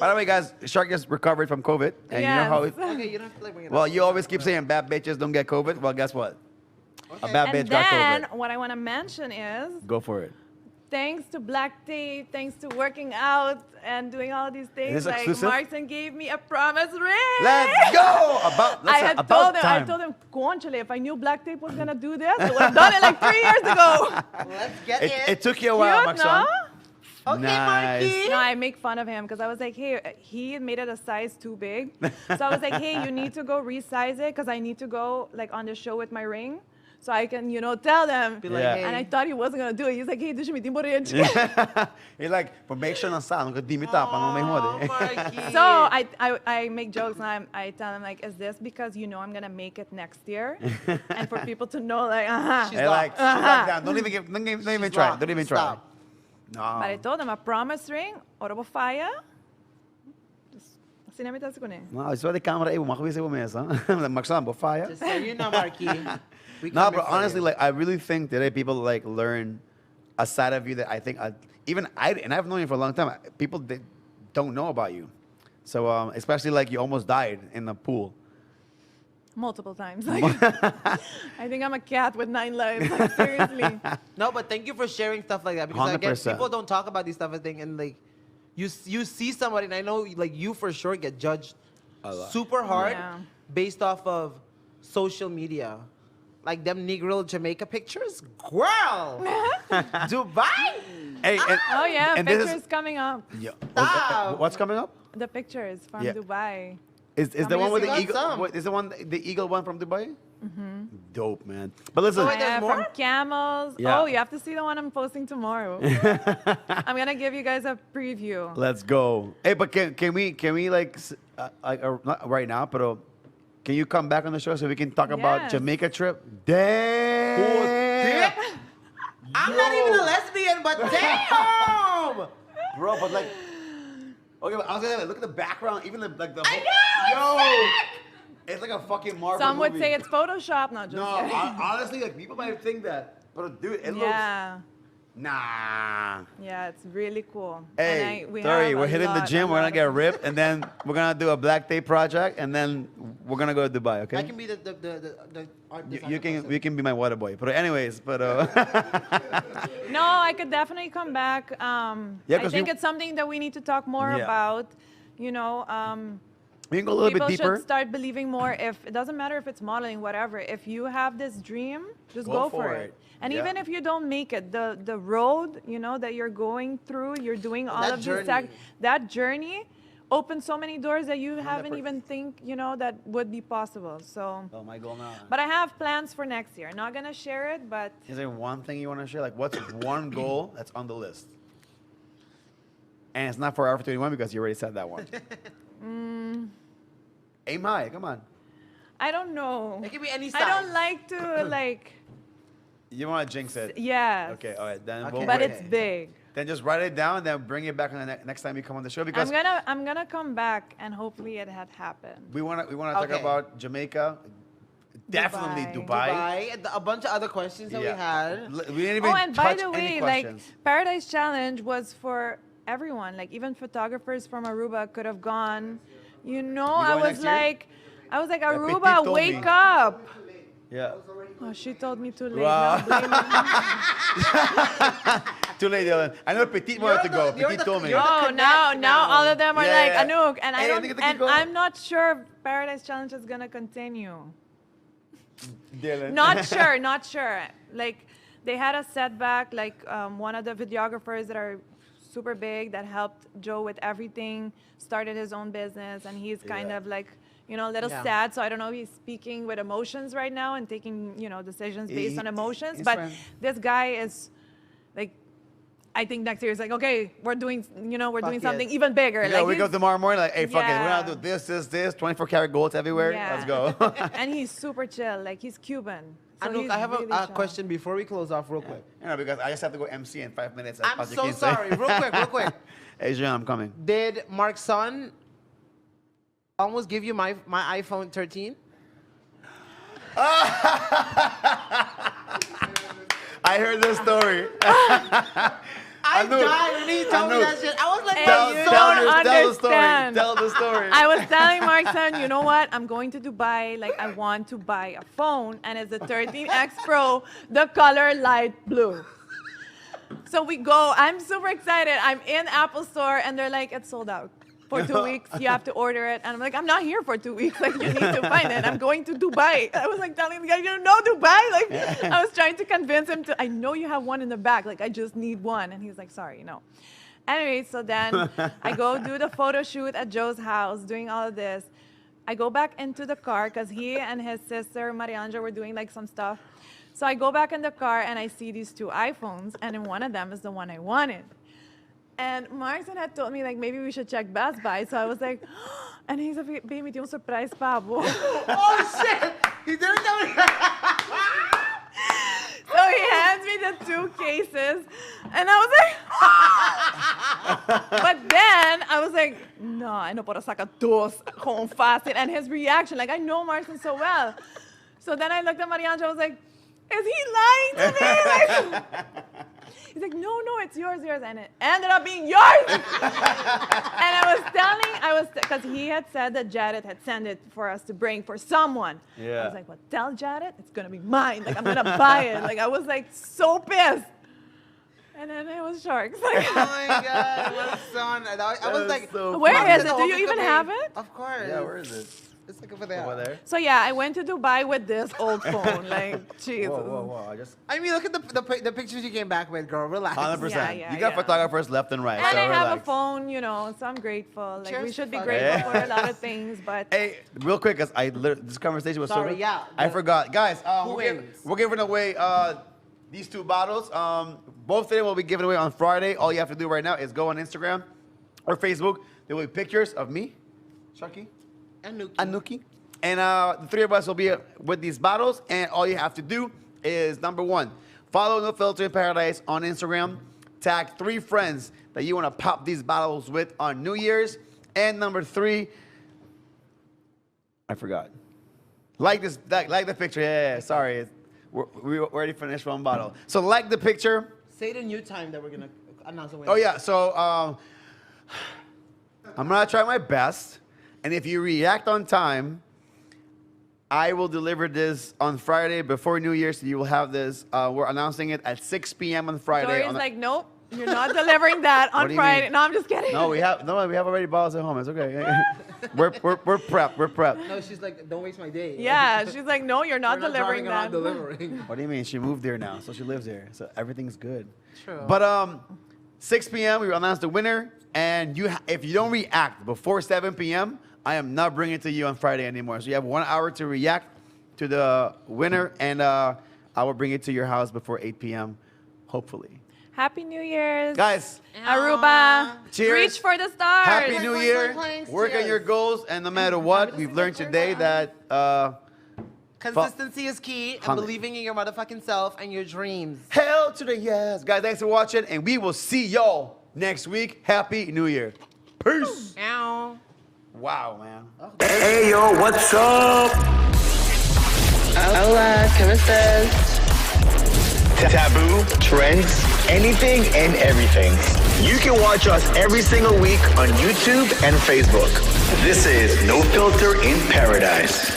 By the way, guys, Shark just recovered from COVID. And you know how it, Okay, you don't have to bring it well, up. you always keep saying bad bitches don't get COVID. Well, guess what? A bad And bitch got then COVID. what I want to mention is, Go for it. thanks to Black Tape, thanks to working out and doing all these things, this like exclusive? Martin gave me a promise ring. Let's go! I had told him, I told him, Conchale, if I knew Black Tape was gonna do this, I would have done it like 3 years ago. Let's get it. It took you a while, Cute, Maxon. no? Okay, Nice. Marky. No, I make fun of him because I was like, hey, he made it a size too big. So I was like, hey, you need to go resize it because I need to go like on the show with my ring. So I can, tell them. Be like, Yeah. hey. And I thought he wasn't going to do it. He's like, hey, deixa me timbo rin. He's like, but make sure na sa, nung di mi tapa, nung may hode. Marky. So I make jokes and I tell them like, is this because I'm going to make it next year? And for people to know like, She's Hey, like, locked. sit back down. Don't even try. locked. Don't even try. Stop. No. But I told them a promise ring, oro fire. Sinamita ko na. No, isso de camera aí, uma coisa mesa. Maxon, bofaya. Just so you know, Marky. we No, coming but for honestly, you. like I really think that people like learn a side of you that I think I've known you for a long time. People they don't know about you. So especially like you almost died in the pool. Multiple times. Like, I think I'm a cat with 9 lives. Like, seriously. No, but thank you for sharing stuff like that because again, 100%. people don't talk about these stuff. I think, and like, you see somebody, and I know like you for sure get judged A lot. super hard Yeah. based off of social media, like them Negro Jamaica pictures. Girl, Dubai. Hey, and, Oh yeah, and this pictures is, coming up. yeah. Stop. What's coming up? The pictures from Yeah. Dubai. Is the How one with many the you got? eagle? Some. What, is the eagle one from Dubai? Dope, man. But listen, Oh, wait, there's Yeah, more? from camels. Yeah. Oh, you have to see the one I'm posting tomorrow. I'm gonna give you guys a preview. let's go. Hey, but can we like not right now, but can you come back on the show so we can talk about Yes. Jamaica trip? Damn. I'm not even a lesbian, but damn. Bro, but like, okay, but I was gonna look at the background, even the I know, yo, it's like a fucking Marvel Some would movie. say it's Photoshop, not just No, kidding. honestly, like people might think that, but dude, it Yeah, looks nah. yeah, it's really cool. Hey, And we sorry, have we're a hitting the lot- gym. a We're lot gonna get of- ripped, and then we're gonna do a Black Tape project, and then we're gonna go to Dubai. Okay? I can be the art you designer can person. you can be my water boy. But anyways, but No, I could definitely come back. Yeah, I 'cause think we- it's something that we need to talk more Yeah. about. we can go a little People bit deeper. should start believing more. If it doesn't matter if it's modeling, whatever. If you have this dream, just Go go for for it. it. And Yeah. even if you don't make it, the road that you're going through, you're doing all That of journey. these that journey opens so many doors that you haven't 100%. even think that would be possible. So, Oh my goal now. but I have plans for next year. Not gonna share it, but Is there one thing you want to share? Like, what's one goal that's on the list? And it's not for Forever 21 because you already said that one. Aim high, come on. I don't know. It can be any size. I don't like to like. You want to jinx it? Yes. Okay, all right. Then Okay. we'll But wait. it's big. Then just write it down, then bring it back on the next time you come on the show because I'm gonna come back and hopefully it had happened. we want to talk Okay. about Jamaica, definitely Dubai. Dubai. Dubai, and a bunch of other questions that we had. We didn't even Oh, and by touch the any way, like questions. Paradise Challenge was for everyone. Like even photographers from Aruba could have gone. I going was next year? like, Petit Aruba, told wake me. up. Yeah. Oh, she told me too late. Wow. Now blame me. Too late, Dylan. I know Petit wanted to go. Petit told me. you're the Oh, connect now now. all of them are Yeah, like yeah. Anouk, and Hey, I I don't, think they and keep going. I'm not sure if Paradise Challenge is gonna continue. Dylan. Not sure. Like they had a setback. Like one of the videographers that are super big that helped Joe with everything started his own business, and he's kind Yeah. of like a little Yeah. sad. So I don't know if he's speaking with emotions right now and taking decisions based on emotions. he's But fine. this guy is like. I think next year is like, okay, we're doing, we're doing yes. something even bigger. Yeah, like we go he's- tomorrow morning like, hey, fuck it. We're Yeah. going to do this, 24 karat golds everywhere. Yeah. Let's go. and he's super chill. Like he's Cuban. So Anouk, he's I have really a chill. question before we close off real quick. because I just have to go MC in 5 minutes. I'm as you so can say. sorry. Real quick. Adrienne, I'm coming. Did Mark's son almost give you my iPhone 13? I heard this story. I Anouk, died when he told me Anouk, that shit. I was like, Tell, you tell, don't tell the story. understand. Tell the story. I was telling Mark, son, you know what? I'm going to Dubai. Like, I want to buy a phone, and it's a 13X Pro, the color light blue. So we go. I'm super excited. I'm in Apple Store, and they're like, it's sold out. For 2 weeks, you have to order it. And I'm like, I'm not here for 2 weeks. Like, you need to find it. I'm going to Dubai. I was like telling the guy, you know Dubai? Like, I was trying to convince him to, I know you have one in the back. Like, I just need one. And he's like, sorry, no. Anyway, so then I go do the photo shoot at Joe's house, doing all of this. I go back into the car because he and his sister, Marianja, were doing like some stuff. So I go back in the car and I see these 2 iPhones, and in one of them is the one I wanted. And Markson had told me, like, maybe we should check Best Buy. So I was like, and he's like, baby, tem surprise, Pablo. Oh, shit! He didn't tell me. So he hands me the 2 cases, and I was like, but then I was like, no, no puedo sacar 2 con fácil. And his reaction, like, I know Markson so well. So then I looked at Marianja, I was like, is he lying to me? Like, he's like, no, it's yours. And it ended up being yours. And I was because he had said that Jared had sent it for us to bring for someone. Yeah. I was like, well, tell Jared it's going to be mine. Like, I'm going to buy it. Like, I was like so pissed. And then it was sharks. Like, Oh my God, what a son. I was like, so where funny. is it? Do you even have it? Of course. Yeah, where is it? It's like over there. Over there? So yeah, I went to Dubai with this old phone. Like, Jesus. Whoa. I just... I mean, look at the pictures you came back with, girl. Relax. 100%. Yeah, You got yeah. photographers left and right. And so I have relax. a phone, you know, so I'm grateful. Like, we Cheers should be to grateful fuck. for a lot of things, but Hey, real quick, because this conversation was Sorry, so good. yeah. I forgot. Guys, Who wins? we're giving away these 2 bottles. Both of them will be given away on Friday. All you have to do right now is go on Instagram or Facebook. There will be pictures of me, Sharky, Anuki. And the 3 of us will be with these bottles. And all you have to do is, number 1, follow No Filter in Paradise on Instagram. Tag 3 friends that you want to pop these bottles with on New Year's. And number 3, I forgot. Like the picture. Yeah. Sorry. We already finished 1 bottle. So like the picture. Say the new time that we're going to announce the winner. Oh, yeah. So I'm going to try my best. And if you react on time, I will deliver this on Friday before New Year's. So you will have this. We're announcing it at 6 p.m. on Friday. Dory's like, nope, you're not delivering that What on do you Friday. mean? No, I'm just kidding. No, we have already bottles at home. It's okay. we're prepped. We're prepped. No, she's like, don't waste my day. Yeah, she's like, no, you're not We're delivering driving that. around delivering. What do you mean? She moved there now, so she lives there. So everything's good. True. But 6 p.m. we will announce the winner, and if you don't react before 7 p.m., I am not bringing it to you on Friday anymore. So you have 1 hour to react to the winner, and I will bring it to your house before 8 p.m. Hopefully. Happy New Year's. Guys, Aruba. Cheers. Reach for the stars. Happy New Point, Year. point, Work on cheers. your goals, and no matter what, we've learned today that Consistency is key, and 100. believing in your motherfucking self and your dreams. hell to the yes. Guys, thanks for watching, and we will see y'all next week. Happy New Year. Peace. Ow. Wow, man. Hey, yo, what's up? Hola, ¿cómo estás? Taboo, trends, anything and everything. You can watch us every single week on YouTube and Facebook. This is No Filter in Paradise.